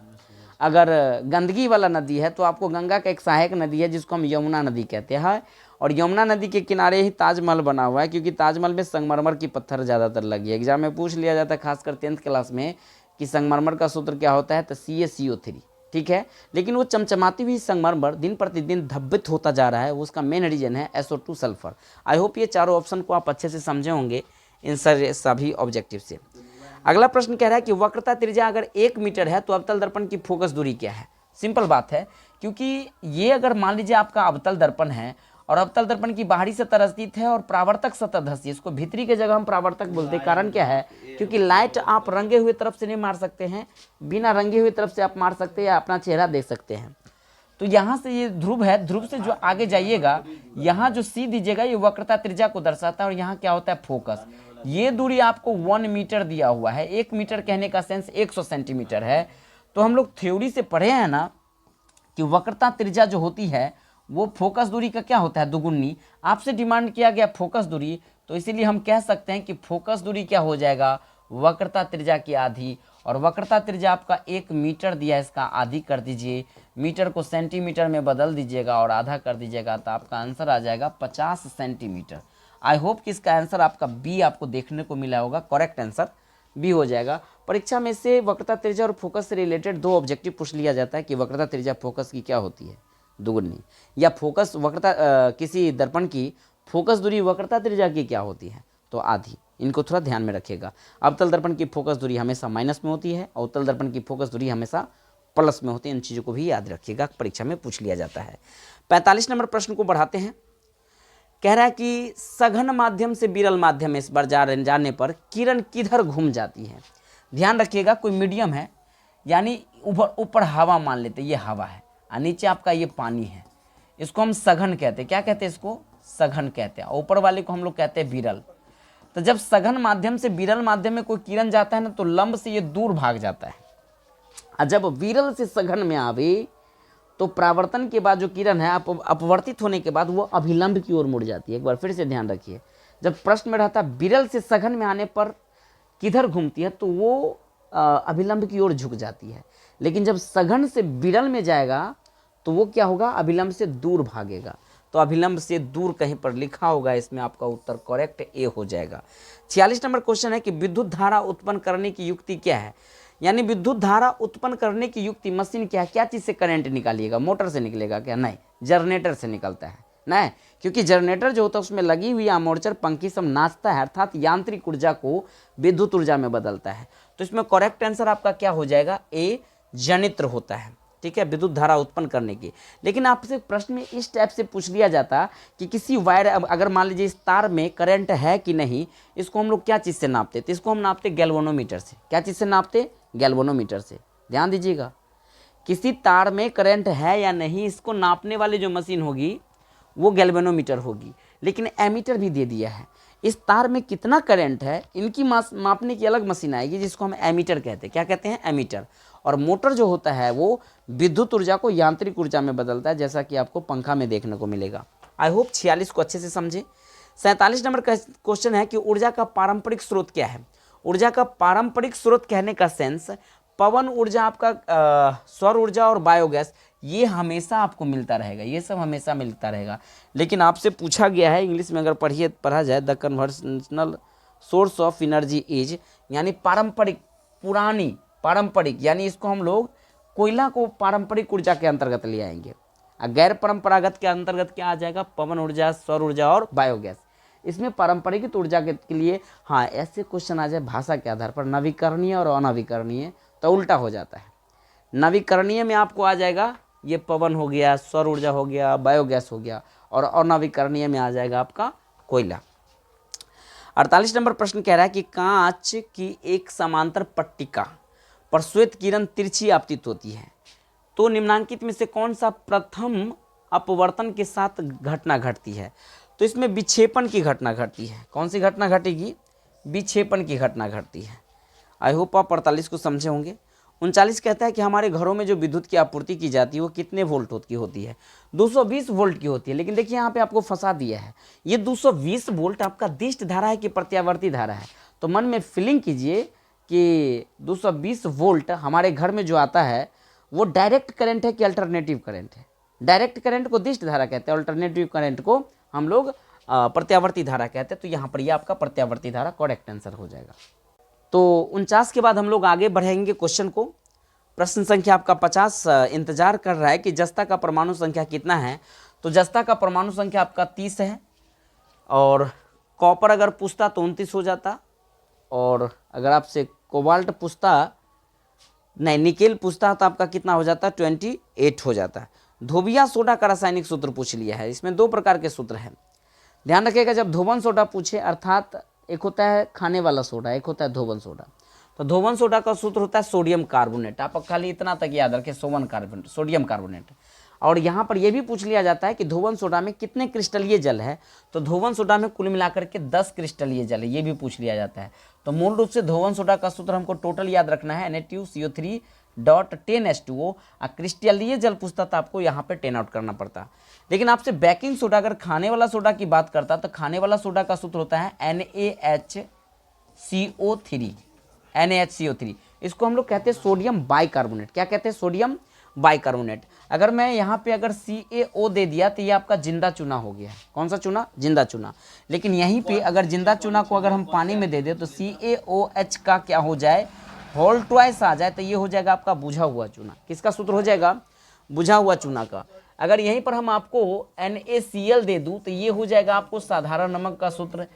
अगर गंदगी वाला नदी है तो आपको गंगा का एक सहायक नदी है जिसको हम यमुना नदी कहते हैं। और यमुना नदी के किनारे ही ताजमहल बना हुआ है, क्योंकि ताजमहल में संगमरमर की पत्थर ज़्यादातर लगी है। एग्जाम में पूछ लिया जाता है खासकर 10th क्लास में कि संगमरमर का सूत्र क्या होता है, तो CaCO3, ठीक है। लेकिन वो चमचमाती हुई संगमरमर दिन प्रतिदिन धब्बित होता जा रहा है, वो उसका मेन रीजन है SO2 सल्फर। आई होप ये चारों ऑप्शन को आप अच्छे से समझे होंगे इन सभी ऑब्जेक्टिव से। अगला प्रश्न कह रहा है कि वक्रता त्रिज्या अगर 1 मीटर है तो अवतल दर्पण की फोकस दूरी क्या है। सिंपल बात है, क्योंकि ये अगर मान लीजिए आपका अवतल दर्पण है और अवतल दर्पण की बाहरी सतह स्थित है और प्रावर्तक सतह धंसी, इसको भीतरी के जगह हम प्रावर्तक बोलते हैं। कारण क्या है, क्योंकि लाइट आप रंगे हुए तरफ से नहीं मार सकते हैं, बिना रंगे हुए तरफ से आप मार सकते हैं या अपना चेहरा देख सकते हैं। तो यहाँ से ये ध्रुव है, ध्रुव से जो आगे जाइएगा यहाँ जो C दीजिएगा ये वक्रता त्रिज्या को दर्शाता है, और यहाँ क्या होता है फोकस। ये दूरी आपको 1 मीटर दिया हुआ है, 1 मीटर कहने का सेंस 100 सेंटीमीटर है। तो हम लोग थ्योरी से पढ़े हैं ना कि वक्रता त्रिज्या जो होती है वो फोकस दूरी का क्या होता है, दुगुनी। आपसे डिमांड किया गया फोकस दूरी, तो इसीलिए हम कह सकते हैं कि फोकस दूरी क्या हो जाएगा, वक्रता त्रिज्या की आधी। और वक्रता त्रिज्या आपका 1 मीटर दिया है, इसका आधी कर दीजिए, मीटर को सेंटीमीटर में बदल दीजिएगा और आधा कर दीजिएगा, तो आपका आंसर आ जाएगा 50 सेंटीमीटर। आई होप कि इसका आंसर आपका बी आपको देखने को मिला होगा, करेक्ट आंसर बी हो जाएगा। परीक्षा में से वक्रता त्रिज्या और फोकस से रिलेटेड 2 ऑब्जेक्टिव पूछ लिया जाता है कि वक्रता त्रिज्या फोकस की क्या होती है, दुगुनी, या फोकस वक्रता किसी दर्पण की फोकस दूरी वक्रता त्रिज्या की क्या होती है, तो आधी। इनको थोड़ा ध्यान में रखिएगा। अवतल दर्पण की फोकस दूरी हमेशा माइनस में होती है और उत्तल दर्पण की फोकस दूरी हमेशा प्लस में होती है। इन चीज़ों को भी याद रखिएगा, परीक्षा में पूछ लिया जाता है। 45 नंबर प्रश्न को बढ़ाते हैं। कह रहा है कि सघन माध्यम से विरल माध्यम में इस बार जाने पर किरण किधर घूम जाती है। ध्यान रखिएगा, कोई मीडियम है, यानी ऊपर हवा मान लेते, ये हवा है और नीचे आपका ये पानी है, इसको हम सघन कहते हैं। क्या कहते हैं इसको, सघन कहते हैं। ऊपर वाले को हम लोग कहते हैं विरल। तो जब सघन माध्यम से विरल माध्यम में कोई किरण जाता है ना, तो लंब से ये दूर भाग जाता है, और जब विरल से सघन में आवे तो प्रावर्तन के बाद जो किरण है अपवर्तित होने के बाद वो अभिलंब की ओर मुड़ जाती है। एक बार फिर से ध्यान रखिए, जब प्रश्न में रहता है विरल से सघन में आने पर किधर घूमती है, तो वो अभिलंब की ओर झुक जाती है। लेकिन जब सघन से विरल में जाएगा तो वो क्या होगा, अभिलंब से दूर भागेगा। तो अभिलंब से दूर कहीं पर लिखा होगा, इसमें आपका उत्तर करेक्ट ए हो जाएगा। 46 नंबर क्वेश्चन है कि विद्युत धारा उत्पन्न करने की युक्ति क्या है। यानी विद्युत धारा उत्पन्न करने की युक्ति मशीन क्या है, क्या चीज़ से करंट निकालिएगा, मोटर से निकलेगा क्या, नहीं, जनरेटर से निकलता है, नहीं, क्योंकि जनरेटर जो होता है उसमें लगी हुई आर्मेचर पंखी सब नाचता है, अर्थात यांत्रिक ऊर्जा को विद्युत ऊर्जा में बदलता है। तो इसमें करेक्ट आंसर आपका क्या हो जाएगा, ए, जनित्र होता है, ठीक है, विद्युत धारा उत्पन्न करने की। लेकिन आपसे प्रश्न में इस टाइप से पूछ लिया जाता कि किसी वायर, अगर मान लीजिए इस तार में करंट है कि नहीं, इसको हम लोग क्या चीज़ से नापते, तो इसको हम नापते गैल्वेनोमीटर से। क्या चीज़ से नापते, गैल्वेनोमीटर से। ध्यान दीजिएगा, किसी तार में करंट है या नहीं, इसको नापने वाली जो मशीन होगी वो गैल्वेनोमीटर होगी। लेकिन एमीटर भी दे दिया है, इस तार में कितना करंट है इनकी मापने की अलग मशीन आएगी, जिसको हम एमीटर कहते हैं। क्या कहते हैं, एमीटर। और मोटर जो होता है वो विद्युत ऊर्जा को यांत्रिक ऊर्जा में बदलता है, जैसा कि आपको पंखा में देखने को मिलेगा। आई होप 46 को अच्छे से समझे। 47 नंबर का क्वेश्चन है कि ऊर्जा का पारंपरिक स्रोत क्या है। ऊर्जा का पारंपरिक स्रोत कहने का सेंस पवन ऊर्जा, आपका सौर ऊर्जा और बायोगैस, ये हमेशा आपको मिलता रहेगा, ये सब हमेशा मिलता रहेगा। लेकिन आपसे पूछा गया है, इंग्लिश में अगर पढ़ा जाए, the conventional source of energy is, यानी पारंपरिक, पुरानी, पारंपरिक, यानी इसको हम लोग कोयला को पारंपरिक ऊर्जा के अंतर्गत ले आएंगे। गैर परंपरागत के अंतर्गत क्या आ जाएगा, पवन ऊर्जा, सौर ऊर्जा और बायोगैस। इसमें पारंपरिक ऊर्जा के लिए हाँ ऐसे क्वेश्चन आ जाए भाषा के आधार पर, नवीकरणीय और अनवीकरणीय, तो उल्टा हो जाता है। नवीकरणीय में आपको आ जाएगा ये पवन हो गया, सौर ऊर्जा हो गया, बायोगैस हो गया, और अनवीकरणीय में आ जाएगा आपका कोयला। 48 नंबर प्रश्न कह रहा है कि कांच की एक समांतर पट्टिका पर श्वेत किरण तिरछी आपतित होती है, तो निम्नांकित में से कौन सा प्रथम अपवर्तन के साथ घटना घटती है। तो इसमें विक्षेपण की घटना घटती है। कौन सी घटना घटेगी, विक्षेपण की घटना घटती है। आई होप आप 48 को समझे होंगे। 39 कहता है कि हमारे घरों में जो विद्युत की आपूर्ति की जाती है वो कितने वोल्ट की होती है, 220 वोल्ट की होती है। लेकिन देखिए यहाँ पे आपको फंसा दिया है, ये 220 वोल्ट आपका दिष्ट धारा है कि प्रत्यावर्ती धारा है। तो मन में फीलिंग कीजिए कि 220 वोल्ट हमारे घर में जो आता है वो डायरेक्ट करंट है कि अल्टरनेटिव करंट है। डायरेक्ट करंट को दिष्ट धारा कहते हैं, अल्टरनेटिव करंट को हम लोग प्रत्यावर्ती धारा कहते हैं। तो यहाँ पर ये आपका प्रत्यावर्ती धारा करेक्ट आंसर हो जाएगा। तो 49 के बाद हम लोग आगे बढ़ेंगे क्वेश्चन को। प्रश्न संख्या आपका 50 इंतजार कर रहा है कि जस्ता का परमाणु संख्या कितना है। तो जस्ता का परमाणु संख्या आपका 30 है, और कॉपर अगर पूछता तो 29 हो जाता, और अगर आपसे कोबाल्ट पूछता, नहीं निकेल पूछता तो आपका कितना हो जाता, 28 हो जाता। धोबिया सोडा का रासायनिक सूत्र पूछ लिया है। इसमें 2 प्रकार के सूत्र हैं, ध्यान रखिएगा। जब धोबन सोडा पूछे, अर्थात एक होता है खाने वाला सोडा, एक होता है धोबन सोडा। तो धोबन सोडा का सूत्र होता है सोडियम कार्बोनेट। आप खाली इतना तक याद रखें, सोडियम कार्बोनेट। और यहाँ पर यह भी पूछ लिया जाता है कि धोबन सोडा में कितने क्रिस्टलीय जल है। तो धोबन सोडा में कुल मिलाकर के 10 क्रिस्टलीय जल है, ये भी पूछ लिया जाता है। तो मूल रूप से धोबन सोडा का सूत्र हमको टोटल याद रखना है Na2CO3.10H2O। क्रिस्टलीय जल पूछता था आपको यहाँ पे 10 आउट करना पड़ता। लेकिन आपसे बेकिंग सोडा, अगर खाने वाला सोडा की बात करता तो खाने वाला सोडा का सूत्र होता है NaHCO3। इसको हम लोग कहते हैं सोडियम बाइकार्बोनेट। क्या कहते हैं, सोडियम बाइकार्बोनेट। अगर मैं यहाँ पे अगर CaO दे दिया तो ये आपका जिंदा चूना हो गया। कौन सा चूना, जिंदा चूना। लेकिन यहीं पे अगर जिंदा चूना को अगर हम पानी में दे दें तो CaOH का क्या हो जाए, होल ट्वाइस आ जाए, तो ये हो जाएगा आपका बुझा हुआ चूना। किसका सूत्र हो जाएगा, बुझा हुआ चूना का। अगर यहीं पर हम आपको NaCl दे दूं तो ये हो जाएगा आपको साधारण नमक का सूत्र।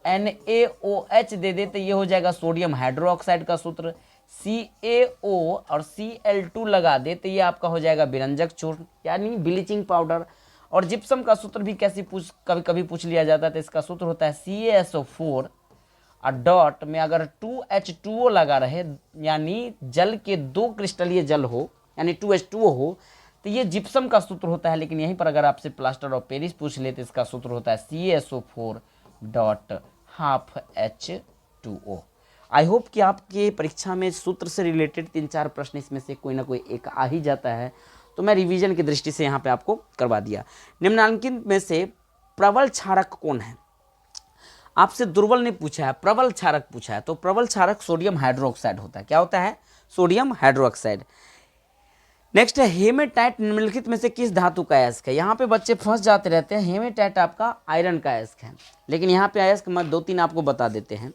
NaOH दे दे तो ये हो जाएगा सोडियम हाइड्रोक्साइड का सूत्र। CaO और Cl2 लगा दे तो ये आपका हो जाएगा विरंजक चूर्ण यानी ब्लीचिंग पाउडर। और जिप्सम का सूत्र भी कभी कभी पूछ लिया जाता है। तो इसका सूत्र होता है CaSO4 और डॉट में अगर 2H2O लगा रहे, यानी जल के 2 क्रिस्टलीय जल हो, यानी 2H2O हो, तो ये जिप्सम का सूत्र होता है। लेकिन यहीं पर अगर आपसे प्लास्टर ऑफ पेरिस पूछ ले तो इसका सूत्र होता है CaSO4.12H2O। आई होप कि आपके परीक्षा में सूत्र से रिलेटेड 3-4 प्रश्न इसमें से कोई ना कोई एक आ ही जाता है। तो मैं रिवीजन की दृष्टि से यहाँ पे आपको करवा दिया। निम्नलिखित में से प्रबल क्षारक कौन है। आपसे दुर्बल ने पूछा है, प्रबल क्षारक पूछा है। तो प्रबल क्षारक सोडियम हाइड्रोक्साइड होता है। क्या होता है, सोडियम हाइड्रोक्साइड। नेक्स्ट है हेमेटाइट निम्नलिखित में से किस धातु का अयस्क है। यहाँ पे बच्चे फंस जाते रहते हैं। हेमेटाइट आपका आयरन का अयस्क है, लेकिन यहाँ पे अयस्क मैं 2-3 आपको बता देते हैं।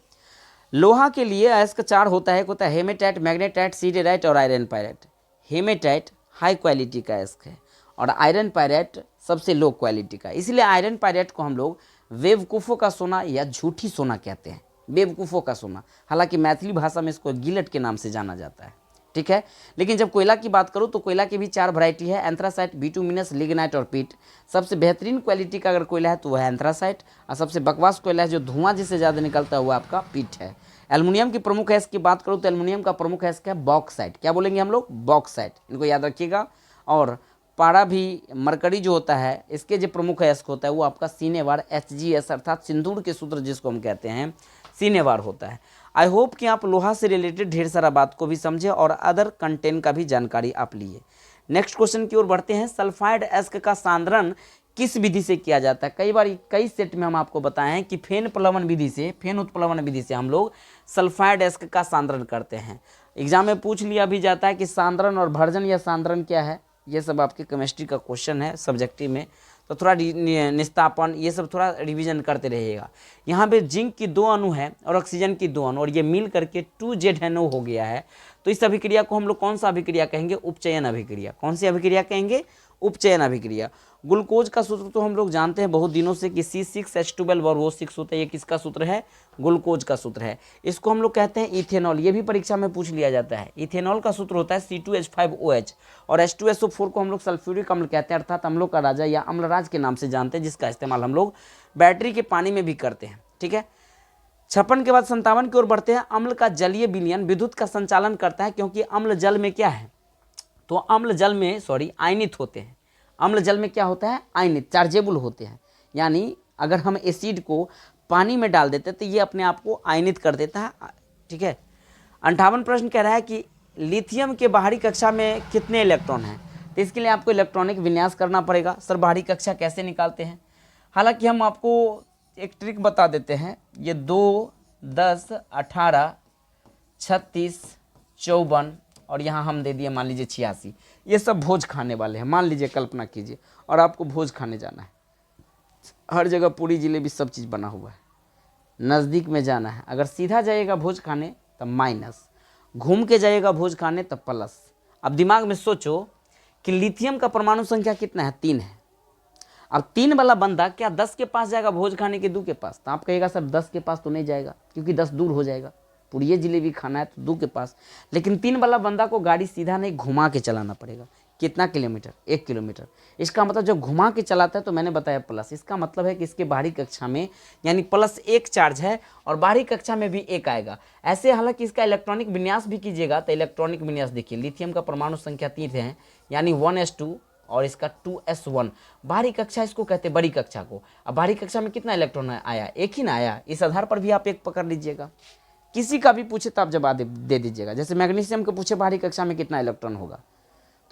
लोहा के लिए अयस्क 4 होता है। एक होता है हेमेटाइट, मैग्नेटाइट, सिडेराइट और iron pyrite. Hematite high quality का अयस्क है और आयरन पायराइट सबसे लो क्वालिटी का। इसलिए आयरन पायराइट को हम लोग बेवकूफ़ों का सोना या झूठी सोना कहते हैं, बेवकूफ़ों का सोना। हालांकि मैथिली भाषा में इसको गिलट के नाम से जाना जाता है, ठीक है। लेकिन जब कोयला की बात करूँ तो कोयला की भी 4 वैरायटी है, एंथ्रासाइट, बिटुमिनस, लिग्नाइट और पीट। सबसे बेहतरीन क्वालिटी का अगर कोयला है तो वह है एंथ्रासाइट, और सबसे बकवास कोयला है जो धुआं जिससे ज़्यादा निकलता है वो आपका पीट है। एल्युमिनियम की प्रमुख अयस्क की बात करूँ तो एल्युमिनियम का प्रमुख अयस्क है बॉक्साइट। क्या बोलेंगे हम लोग, बॉक्साइट, इनको याद रखिएगा। और पारा भी मरकरी जो होता है, इसके जो प्रमुख अयस्क होता है वो आपका सीनेवार HgS अर्थात सिंदूर के सूत्र जिसको हम कहते हैं सीनेवार होता है। आई होप कि आप लोहा से रिलेटेड ढेर सारा बात को भी समझे और अदर कंटेंट का भी जानकारी आप लिए। नेक्स्ट क्वेश्चन की ओर बढ़ते हैं। सल्फाइड अयस्क का सांद्रण किस विधि से किया जाता है। कई बार कई सेट में हम आपको बताए हैं कि फेन उत्प्लवन विधि से हम लोग सल्फाइड अयस्क का सांद्रण करते हैं। एग्जाम में पूछ लिया भी जाता है कि सांद्रण और भर्जन या सांद्रण क्या है। ये सब आपके केमिस्ट्री का क्वेश्चन है सब्जेक्टिव में, तो थोड़ा निस्तापन ये सब थोड़ा रिवीजन करते रहिएगा। यहाँ पे जिंक की 2 अणु है और ऑक्सीजन की 2 अणु, और ये मिल करके 2ZNO हो गया है। तो इस अभिक्रिया को हम लोग कौन सा अभिक्रिया कहेंगे, उपचयन अभिक्रिया। कौन सी अभिक्रिया कहेंगे, उपचयन अभिक्रिया। ग्लूकोज का सूत्र तो हम लोग जानते हैं बहुत दिनों से कि C6H12 और O6 होता है। ये किसका सूत्र है, ग्लूकोज का सूत्र है। इसको हम लोग कहते हैं इथेनॉल। ये भी परीक्षा में पूछ लिया जाता है। इथेनॉल का सूत्र होता है C2H5OH, और H2SO4 को हम लोग सल्फ्यूरिक अम्ल कहते हैं, अर्थात अम्लों का राजा या अम्लराज के नाम से जानते हैं, जिसका इस्तेमाल हम लोग बैटरी के पानी में भी करते हैं, ठीक है। 56 के बाद 57 की ओर बढ़ते हैं। अम्ल का जलीय विलयन विद्युत का संचालन करता है, क्योंकि अम्ल जल में क्या है, तो अम्ल जल में आयनित होते हैं। अम्ल जल में क्या होता है, आयनित, चार्जेबल होते हैं। यानी अगर हम एसिड को पानी में डाल देते हैं तो ये अपने आप को आयनित कर देता है, ठीक है। 58 प्रश्न कह रहा है कि लिथियम के बाहरी कक्षा में कितने इलेक्ट्रॉन हैं। तो इसके लिए आपको इलेक्ट्रॉनिक विन्यास करना पड़ेगा। सर बाहरी कक्षा कैसे निकालते हैं, हालांकि हम आपको एक ट्रिक बता देते हैं। ये 2, 10, 18, 36, 54 और यहाँ हम दे दिए मान लीजिए 86। ये सब भोज खाने वाले हैं। मान लीजिए, कल्पना कीजिए, और आपको भोज खाने जाना है, हर जगह पूरी जिलेबी सब चीज़ बना हुआ है। नज़दीक में जाना है, अगर सीधा जाइएगा भोज खाने तब माइनस, घूम के जाइएगा भोज खाने तब प्लस। अब दिमाग में सोचो कि लिथियम का परमाणु संख्या कितना है, 3 है। अब 3 वाला बंदा क्या 10 के पास जाएगा भोज खाने के 2 के पास? तो आप कहेगा सर 10 के पास तो नहीं जाएगा क्योंकि 10 दूर हो जाएगा, पूरी जिलेबी खाना है तो 2 के पास। लेकिन 3 वाला बंदा को गाड़ी सीधा नहीं घुमा के चलाना पड़ेगा। कितना किलोमीटर? 1 किलोमीटर। इसका मतलब जब घुमा के चलाता है तो मैंने बताया प्लस, इसका मतलब है कि इसके बाहरी कक्षा में यानी +1 चार्ज है और बाहरी कक्षा में भी 1 आएगा। ऐसे हालांकि इसका इलेक्ट्रॉनिक विन्यास भी कीजिएगा तो इलेक्ट्रॉनिक विन्यास देखिए, लिथियम का परमाणु संख्या 3 है यानी 1s2 और इसका 2s1। बाहरी कक्षा इसको कहते हैं बड़ी कक्षा को। अब बाहरी कक्षा में कितना इलेक्ट्रॉन आया? 1 ही ना आया। इस आधार पर भी आप 1 पकड़ लीजिएगा। किसी का भी पूछे तो आप जवाब दे दीजिएगा। जैसे मैग्नीशियम को पूछे बाहरी कक्षा में कितना इलेक्ट्रॉन होगा,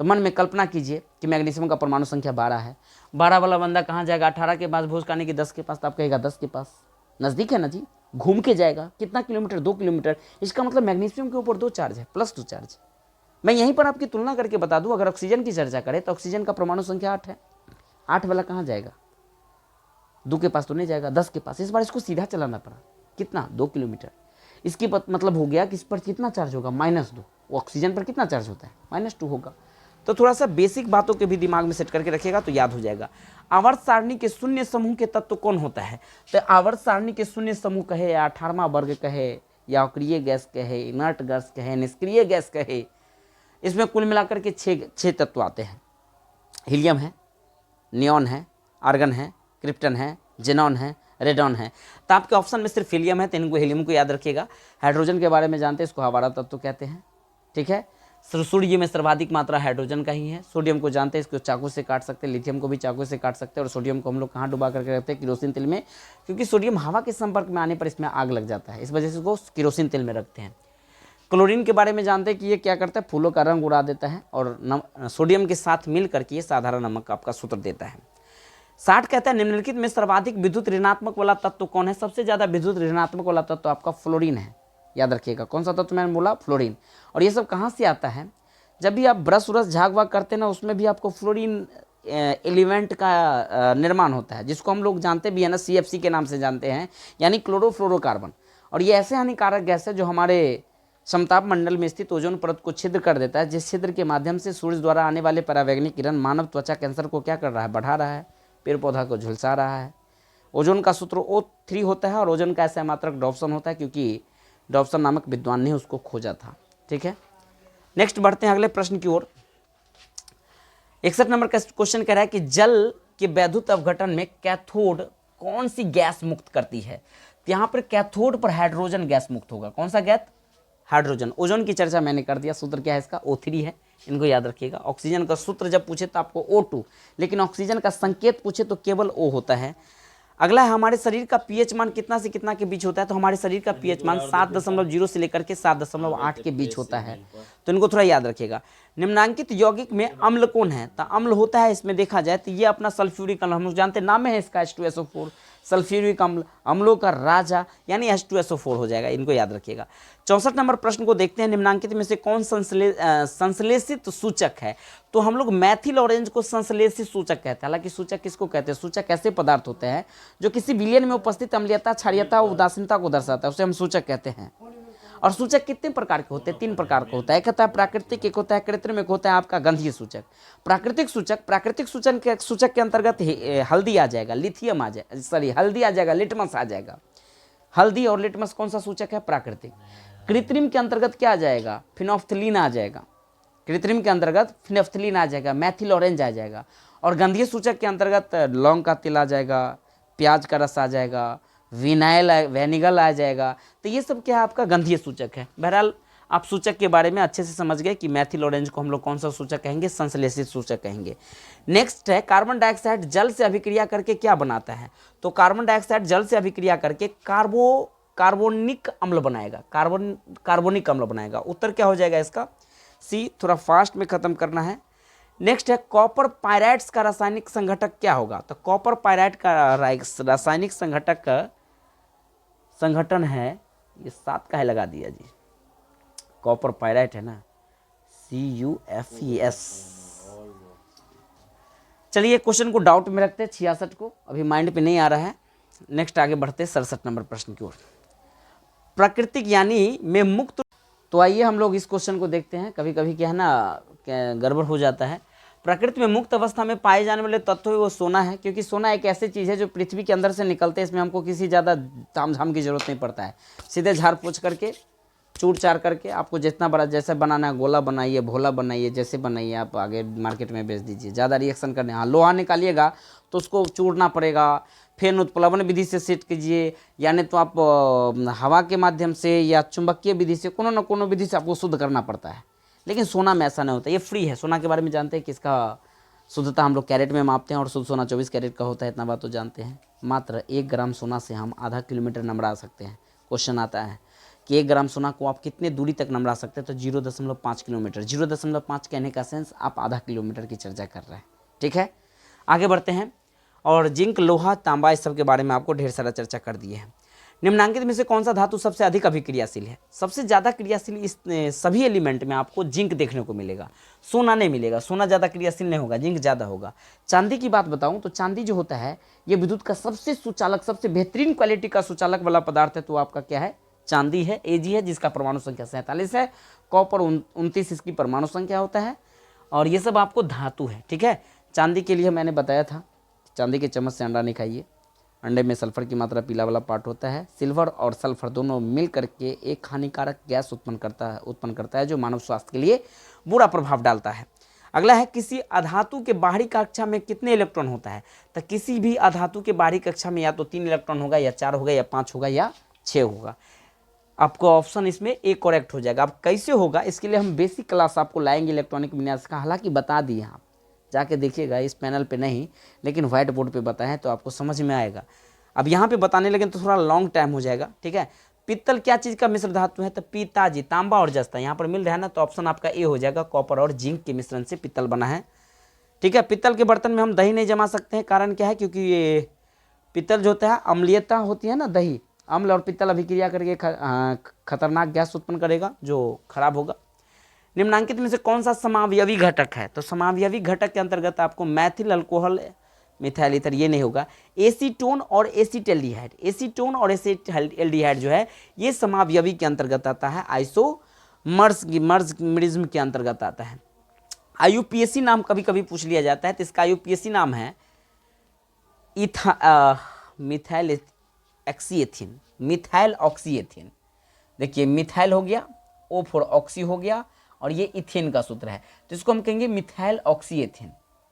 तो मन में कल्पना कीजिए कि मैग्नीशियम का परमाणु संख्या 12 है। 12 वाला बंदा कहाँ जाएगा? 18 के पास भोज खाने की 10 के पास, तो आप कहेगा 10 के पास। नज़दीक है ना जी, घूम के जाएगा। कितना किलोमीटर? 2 किलोमीटर। इसका मतलब मैग्नीशियम के ऊपर 2 चार्ज है, +2 चार्ज। मैं यहीं पर आपकी तुलना करके बता दूं, अगर ऑक्सीजन की चर्चा करें तो ऑक्सीजन का परमाणु संख्या 8 है। 8 वाला कहाँ जाएगा? 2 के पास तो नहीं जाएगा, 10 के पास। इस बार इसको सीधा चलाना पड़ा। कितना? 2 किलोमीटर। इसकी मतलब हो गया कि इस पर कितना चार्ज होगा? -2। ऑक्सीजन पर कितना चार्ज होता है? -2 होगा। तो थोड़ा सा बेसिक बातों के भी दिमाग में सेट करके रखिएगा तो याद हो जाएगा। आवर्त सारणी के शून्य समूह के तत्व कौन होता है? तो आवर्त सारणी के शून्य समूह कहे या 18वां वर्ग कहे या अक्रिय गैस कहे, इनर्ट गैस कहे, निष्क्रिय गैस कहे, इसमें कुल मिलाकर के 6 तत्व आते हैं। हीलियम है, नियॉन है, आर्गन है, क्रिप्टन है, जेनॉन है, रेडॉन है। तो आपके ऑप्शन में सिर्फ हीलियम है, तो इनको हीलियम को याद रखिएगा। हाइड्रोजन के बारे में जानते हैं, इसको हमारा तत्व कहते हैं। ठीक है। सूर्य में सर्वाधिक मात्रा हाइड्रोजन का ही है। सोडियम को जानते हैं, इसको चाकू से काट सकते हैं। लिथियम को भी चाकू से काट सकते हैं। और सोडियम को हम लोग कहाँ डुबा करके रखते हैं? केरोसिन तेल में, क्योंकि सोडियम हवा के संपर्क में आने पर इसमें आग लग जाता है, इस वजह से इसको केरोसिन तेल में रखते हैं। क्लोरीन के बारे में जानते हैं कि ये क्या करता है? फूलों का रंग उड़ा देता है और सोडियम के साथ मिल करके ये साधारण नमक आपका सूत्र देता है। 60 कहता है निम्नलिखित में सर्वाधिक विद्युत ऋणात्मक वाला तत्व कौन है? सबसे ज्यादा विद्युत ऋणात्मक वाला तत्व आपका फ्लोरीन है। याद रखिएगा। कौन सा तत्व मैंने बोला? फ्लोरीन। और ये सब कहाँ से आता है? जब भी आप ब्रश व्रश झाग वाग करते हैं ना, उसमें भी आपको फ्लोरीन एलिमेंट का निर्माण होता है, जिसको हम लोग जानते भी है ना, CFC के नाम से जानते हैं, यानी क्लोरोफ्लोरोकार्बन। और ये ऐसे हानिकारक गैस है जो हमारे समताप मंडल में स्थित ओजोन परत को छिद्र कर देता है, जिस छिद्र के माध्यम से सूर्य द्वारा आने वाले परावैंगनिक किरण मानव त्वचा कैंसर को क्या कर रहा है? बढ़ा रहा है, पेड़ पौधा को झुलसा रहा है। ओजोन का सूत्र O3 होता है और ओजोन का ऐसा मात्रक डॉब्सन होता है, क्योंकि डॉब्सन नामक विद्वान ने उसको खोजा था। ठीक है। नेक्स्ट बढ़ते हैं अगले प्रश्न की ओर। 61 नंबर का क्वेश्चन कह रहा है कि जल के वैद्युत अवघटन में कैथोड कौन सी गैस मुक्त करती है? तो यहाँ पर कैथोड पर हाइड्रोजन गैस मुक्त होगा। कौन सा गैस? हाइड्रोजन। ओजोन की चर्चा मैंने कर दिया, सूत्र क्या है इसका? O3 है, इनको याद रखिएगा। ऑक्सीजन का सूत्र जब पूछे तो आपको O2, लेकिन ऑक्सीजन का संकेत पूछे तो केवल O होता है। अगला है हमारे शरीर का पीएच मान कितना से कितना के बीच होता है? तो हमारे शरीर का पीएच मान 7.0 से लेकर के 7.8 के बीच होता है, तो इनको थोड़ा याद रखिएगा। निम्नांकित यौगिक में अम्ल कौन है? तो अम्ल होता है, इसमें देखा जाए तो ये अपना सल्फ्यूरिक अम्ल, हम लोग जानते हैं, नाम है इसका H2SO4, सल्फ्यूरिक अम्ल, अम्लों का राजा यानी H2SO4 हो जाएगा, इनको याद रखिएगा। 64 नंबर प्रश्न को देखते हैं। निम्नांकित में से कौन संश्लेषित सूचक है? तो हम लोग मैथिल ऑरेंज को संश्लेषित सूचक कहते हैं। हालांकि सूचक किसको कहते हैं? सूचक ऐसे पदार्थ होते हैं जो किसी विलयन में उपस्थित अम्लीयता, क्षारीयता और उदासीनता को दर्शाता है, उसे हम सूचक कहते हैं। और सूचक कितने प्रकार के होते हैं? 3 प्रकार का होता है। एक होता है प्राकृतिक, एक होता है कृत्रिम, एक होता है आपका गंधीय सूचक। प्राकृतिक सूचक के अंतर्गत हल्दी आ जाएगा, लिथियम आ जाएगा, सॉरी हल्दी आ जाएगा, लिटमस आ जाएगा। हल्दी और लिटमस कौन सा सूचक है? प्राकृतिक। कृत्रिम के अंतर्गत क्या आ जाएगा? फिनोफ्थलीन आ जाएगा। कृत्रिम के अंतर्गत फिनोफ्थलीन आ जाएगा, मैथिल ऑरेंज आ जाएगा। और गंधीय सूचक के अंतर्गत लौंग का तिल आ जाएगा, प्याज का रस आ जाएगा, वेनिगल आ जाएगा। तो ये सब क्या है? आपका गंधीय सूचक है। बहरहाल आप सूचक के बारे में अच्छे से समझ गए कि मैथिल ऑरेंज को हम लोग कौन सा सूचक कहेंगे? संश्लेषित सूचक कहेंगे। नेक्स्ट है कार्बन डाइऑक्साइड जल से अभिक्रिया करके क्या बनाता है? तो कार्बन डाइऑक्साइड जल से अभिक्रिया करके कार्बोनिक अम्ल बनाएगा, कार्बोनिक अम्ल बनाएगा। उत्तर क्या हो जाएगा इसका? सी। थोड़ा फास्ट में खत्म करना है। नेक्स्ट है कॉपर पायराइट्स का रासायनिक संघटक क्या होगा? तो कॉपर पायराइट का रासायनिक संघटक का संगठन है, ये 7 का है लगा दिया जी, कॉपर पायराइट है ना, CuFeS। चलिए क्वेश्चन को डाउट में रखते हैं 66 को, अभी माइंड पे नहीं आ रहा है। नेक्स्ट आगे बढ़ते हैं 67 नंबर प्रश्न की ओर। प्राकृतिक यानी में मुक्त। तो आइए हम लोग इस क्वेश्चन को देखते हैं। कभी कभी क्या है ना, गड़बड़ हो जाता है। प्रकृति में मुक्त अवस्था में पाए जाने वाले तत्व वो सोना है, क्योंकि सोना एक ऐसी चीज़ है जो पृथ्वी के अंदर से निकलते हैं। इसमें हमको किसी ज़्यादा तामझाम की जरूरत नहीं पड़ता है। सीधे झाड़ पोछ करके, चूर चार करके, आपको जितना बड़ा जैसे बनाना है, गोला बनाइए, भोला बनाइए, जैसे बनाइए, आप आगे मार्केट में बेच दीजिए। ज़्यादा रिएक्शन करने, हाँ लोहा निकालिएगा तो उसको चूरना पड़ेगा, फिर उत्प्लवन विधि से सेट कीजिए, यानी तो आप हवा के माध्यम से या चुंबकीय विधि से, कोनो न कोनो विधि से आपको शुद्ध करना पड़ता है। लेकिन सोना में ऐसा नहीं होता, ये फ्री है। सोना के बारे में जानते हैं कि इसका शुद्धता हम लोग कैरेट में मापते हैं और शुद्ध सोना 24 कैरेट का होता है, इतना बात तो जानते हैं। मात्र 1 ग्राम सोना से हम आधा किलोमीटर नमरा सकते हैं। क्वेश्चन आता है कि 1 ग्राम सोना को आप कितने दूरी तक नमरा सकते हैं, तो 0.5 किलोमीटर। 0.5 कहने का सेंस आप आधा किलोमीटर की चर्चा कर रहे हैं। ठीक है, आगे बढ़ते हैं। और जिंक, लोहा, तांबा, इस सब के बारे में आपको ढेर सारा चर्चा कर दिए हैं। निम्नलिखित में से कौन सा धातु सबसे अधिक अभिक्रियाशील है? सबसे ज़्यादा क्रियाशील इस सभी एलिमेंट में आपको जिंक देखने को मिलेगा, सोना नहीं मिलेगा। सोना ज़्यादा क्रियाशील नहीं होगा, जिंक ज़्यादा होगा। चांदी की बात बताऊं तो चांदी जो होता है ये विद्युत का सबसे सुचालक, सबसे बेहतरीन क्वालिटी का सुचालक वाला पदार्थ है, तो आपका क्या है? चांदी है, Ag है, जिसका परमाणु संख्या 47 है। कॉपर 29 इसकी परमाणु संख्या होता है। और ये सब आपको धातु है। ठीक है, चांदी के लिए मैंने बताया था, चांदी के चम्मच से अंडा नहीं खाइए, अंडे में सल्फर की मात्रा पीला वाला पार्ट होता है। सिल्वर और सल्फर दोनों मिल करके एक हानिकारक गैस उत्पन्न करता है जो मानव स्वास्थ्य के लिए बुरा प्रभाव डालता है। अगला है, किसी अधातु के बाहरी कक्षा में कितने इलेक्ट्रॉन होता है? तो किसी भी अधातु के बाहरी कक्षा में या तो 3 इलेक्ट्रॉन होगा, या 4 होगा, या 5 होगा, या 6 होगा। आपको ऑप्शन इसमें एक करेक्ट हो जाएगा। अब कैसे होगा, इसके लिए हम बेसिक क्लास आपको लाएंगे इलेक्ट्रॉनिक विन्यास का। हालांकि बता दिए, आप जाके देखिएगा, इस पैनल पे नहीं लेकिन व्हाइट बोर्ड पे बताएं तो आपको समझ में आएगा। अब यहाँ पे बताने लगे तो थोड़ा लॉन्ग टाइम हो जाएगा। ठीक है, पित्तल क्या चीज़ का मिश्र धातु है? तो पिताजी, तांबा और जस्ता यहाँ पर मिल रहा है ना, तो ऑप्शन आपका ए हो जाएगा। कॉपर और जिंक के मिश्रण से पित्तल बना है। ठीक है, पित्तल के बर्तन में हम दही नहीं जमा सकते हैं। कारण क्या है? क्योंकि ये पित्तल जो होता है, अम्लीयता होती है ना, दही, अम्ल और पित्तल अभिक्रिया करके खतरनाक गैस उत्पन्न करेगा जो खराब होगा। निम्नांकित में से कौन सा समावयवी घटक है? तो समावयवी घटक के अंतर्गत आपको मैथिल अल्कोहल, मिथाइल ईथर, ये नहीं होगा। एसीटोन और एसिटल्डिहाइड, एसीटोन और एसिटल्डिहाइड जो है ये समावयवी के अंतर्गत आता है, आइसोमर्समिज्म के अंतर्गत आता है। आईयूपीएसी नाम कभी कभी पूछ लिया जाता है, तो इसका आईयूपीएसी नाम है मिथाइल ऑक्सीएथिन, मिथाइल ऑक्सीएथिन। देखिए, मिथाइल हो गया, O फॉर ऑक्सी हो गया, और ये इथेन का सूत्र है, तो इसको हम कहेंगे मिथाइल ऑक्सीएथिन।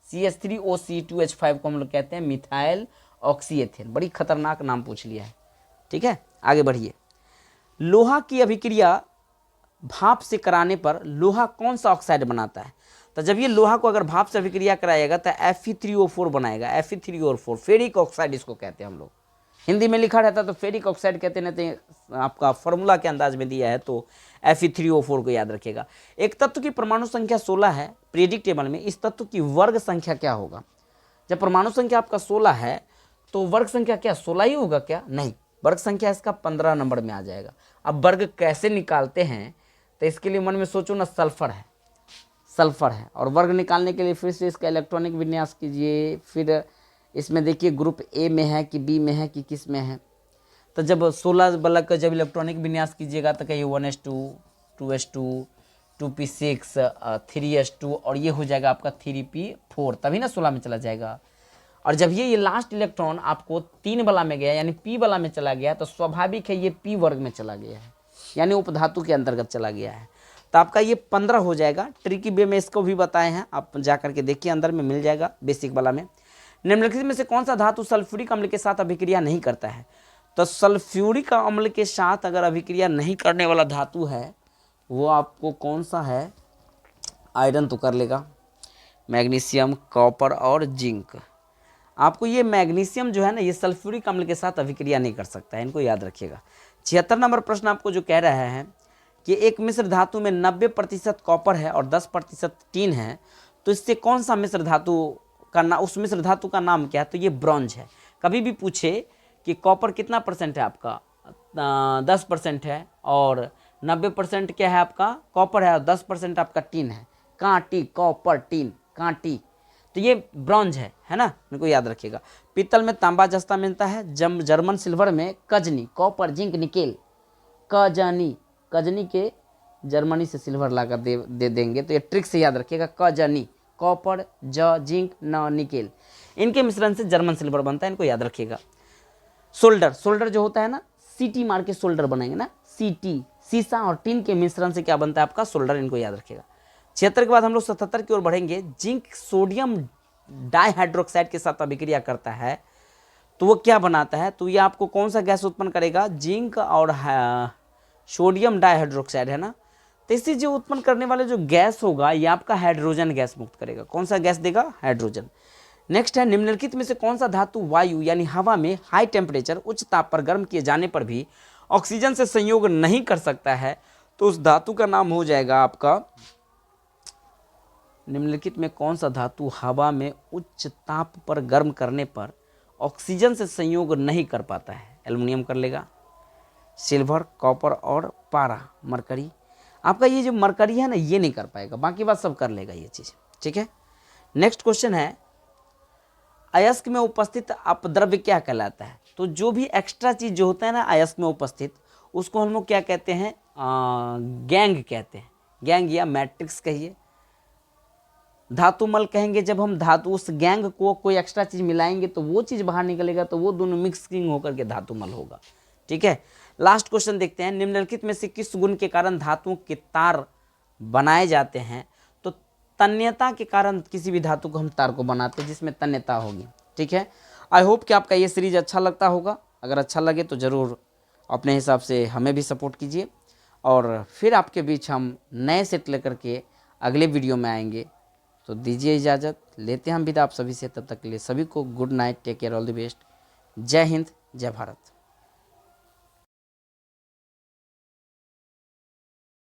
CH3OC2H5 को हम लोग कहते हैं मिथाइल ऑक्सीएथिन। बड़ी खतरनाक नाम पूछ लिया है। ठीक है, आगे बढ़िए। लोहा की अभिक्रिया भाप से कराने पर लोहा कौन सा ऑक्साइड बनाता है? तो जब ये लोहा को अगर भाप से अभिक्रिया कराएगा तो Fe3O4 बनाएगा, Fe3O4, फेरिक ऑक्साइड इसको कहते हैं हम लोग। हिंदी में लिखा रहता है तो फेरिक ऑक्साइड कहते नहीं, आपका फॉर्मूला के अंदाज में दिया है तो Fe3O4 को याद रखिएगा। एक तत्व की परमाणु संख्या 16 है पीरियडिक टेबल में, इस तत्व की वर्ग संख्या क्या होगा? जब परमाणु संख्या आपका 16 है तो वर्ग संख्या क्या 16 ही होगा क्या? नहीं, वर्ग संख्या इसका 15 नंबर में आ जाएगा। अब वर्ग कैसे निकालते हैं, तो इसके लिए मन में सोचो ना, सल्फर है, सल्फर है, और वर्ग निकालने के लिए फिर से इसका इलेक्ट्रॉनिक विन्यास कीजिए। फिर इसमें देखिए ग्रुप ए में है कि बी में है कि किस में है। तो जब 16 बल्क का जब इलेक्ट्रॉनिक विन्यास कीजिएगा तो कहिए 1s2, 2s2, 2p6, 3s2, और ये हो जाएगा आपका 3p4, तभी ना 16 में चला जाएगा। और जब ये लास्ट इलेक्ट्रॉन आपको 3 वाला में गया, यानी p वाला में चला गया, तो स्वाभाविक है ये p वर्ग में चला गया है, यानी उपधातु के अंतर्गत चला गया है। तो आपका ये 15 हो जाएगा। ट्रिकी वे में इसको भी बताए हैं, आप जा करके देखिए, अंदर में मिल जाएगा बेसिक वाला में। निम्नलिखित में से कौन सा धातु सल्फ्यूरिक अम्ल के साथ अभिक्रिया नहीं करता है? तो सल्फ्यूरिक अम्ल के साथ अगर अभिक्रिया नहीं करने वाला धातु है वो आपको कौन सा है? आयरन तो कर लेगा, मैग्नीशियम, कॉपर और जिंक। आपको ये मैग्नीशियम जो है ना, ये सल्फ्यूरिक अम्ल के साथ अभिक्रिया नहीं कर सकता है, इनको याद रखिएगा। 76 नंबर प्रश्न आपको जो कह रहा है कि एक मिश्र धातु में 90% कॉपर है और 10% टीन है, तो इससे कौन सा मिश्र धातु का उस मिश्र धातु का नाम क्या है? तो ये ब्रॉन्ज है। कभी भी पूछे कि कॉपर कितना परसेंट है आपका, 10% है, और 90% क्या है आपका? कॉपर है, और 10% आपका टीन है। Kanti, copper, tin, Kanti. तो ये ब्रॉन्ज है ना, इनको याद रखिएगा। पीतल में तांबा जस्ता मिलता है। जर्मन सिल्वर में कजनी, कॉपर, जिंक, निकेल, कजनी के जर्मनी से सिल्वर लाकर दे देंगे, तो ये ट्रिक से याद रखिएगा। कजनी, कॉपर, जिंक, निकेल, इनके मिश्रण से जर्मन सिल्वर बनता है, इनको याद रखिएगा। सोल्डर जो होता है ना, सीटी मार के सोल्डर बनाएंगे ना, सीटी, सीसा और टिन के मिश्रण से क्या बनता है आपका सोल्डर, इनको याद रखिएगा। 76 के बाद हम लोग 77 की ओर बढ़ेंगे। जिंक सोडियम डाइहाइड्रोक्साइड के साथ अभिक्रिया करता है तो वो क्या बनाता है, तो ये आपको कौन सा गैस उत्पन्न करेगा, जिंक और सोडियम डाइहाइड्रोक्साइड है ना, तो इससे जो उत्पन्न करने वाले जो गैस होगा ये आपका हाइड्रोजन गैस मुक्त करेगा। कौन सा गैस देगा, हाइड्रोजन। नेक्स्ट है, निम्नलिखित में से कौन सा धातु वायु यानी हवा में हाई टेम्परेचर उच्च ताप पर गर्म किए जाने पर भी ऑक्सीजन से संयोग नहीं कर सकता है, तो उस धातु का नाम हो जाएगा आपका, निम्नलिखित में कौन सा धातु हवा में उच्च ताप पर गर्म करने पर ऑक्सीजन से संयोग नहीं कर पाता है, एल्युमिनियम कर लेगा, सिल्वर, कॉपर और पारा, मरकरी। आपका ये जो मरकरी है ना ये नहीं कर पाएगा, बाकी बात सब कर लेगा ये चीज़, ठीक है। नेक्स्ट क्वेश्चन है, अयस्क में उपस्थित अपद्रव्य क्या कहलाता है, तो जो भी एक्स्ट्रा चीज जो होता है ना अयस्क में उपस्थित, उसको हम लोग क्या कहते हैं, गैंग कहते हैं, गैंग या मैट्रिक्स कहिए। धातुमल कहेंगे जब हम धातु उस गैंग को कोई एक्स्ट्रा चीज मिलाएंगे तो वो चीज बाहर निकलेगा, तो वो दोनों मिक्सिंग होकर के धातुमल होगा, ठीक है। लास्ट क्वेश्चन देखते हैं, निम्नलिखित में से किस गुण के कारण धातुओं के तार बनाए जाते हैं, तो तन्यता के कारण किसी भी धातु को हम तार को बनाते हैं जिसमें तन्यता होगी, ठीक है। आई होप कि आपका ये सीरीज अच्छा लगता होगा। अगर अच्छा लगे तो ज़रूर अपने हिसाब से हमें भी सपोर्ट कीजिए, और फिर आपके बीच हम नए सेट लेकर के अगले वीडियो में आएंगे। तो दीजिए इजाज़त, लेते हैं हम विदा आप सभी से। तब तक के लिए सभी को good night, take care, all the best. जय हिंद, जय भारत।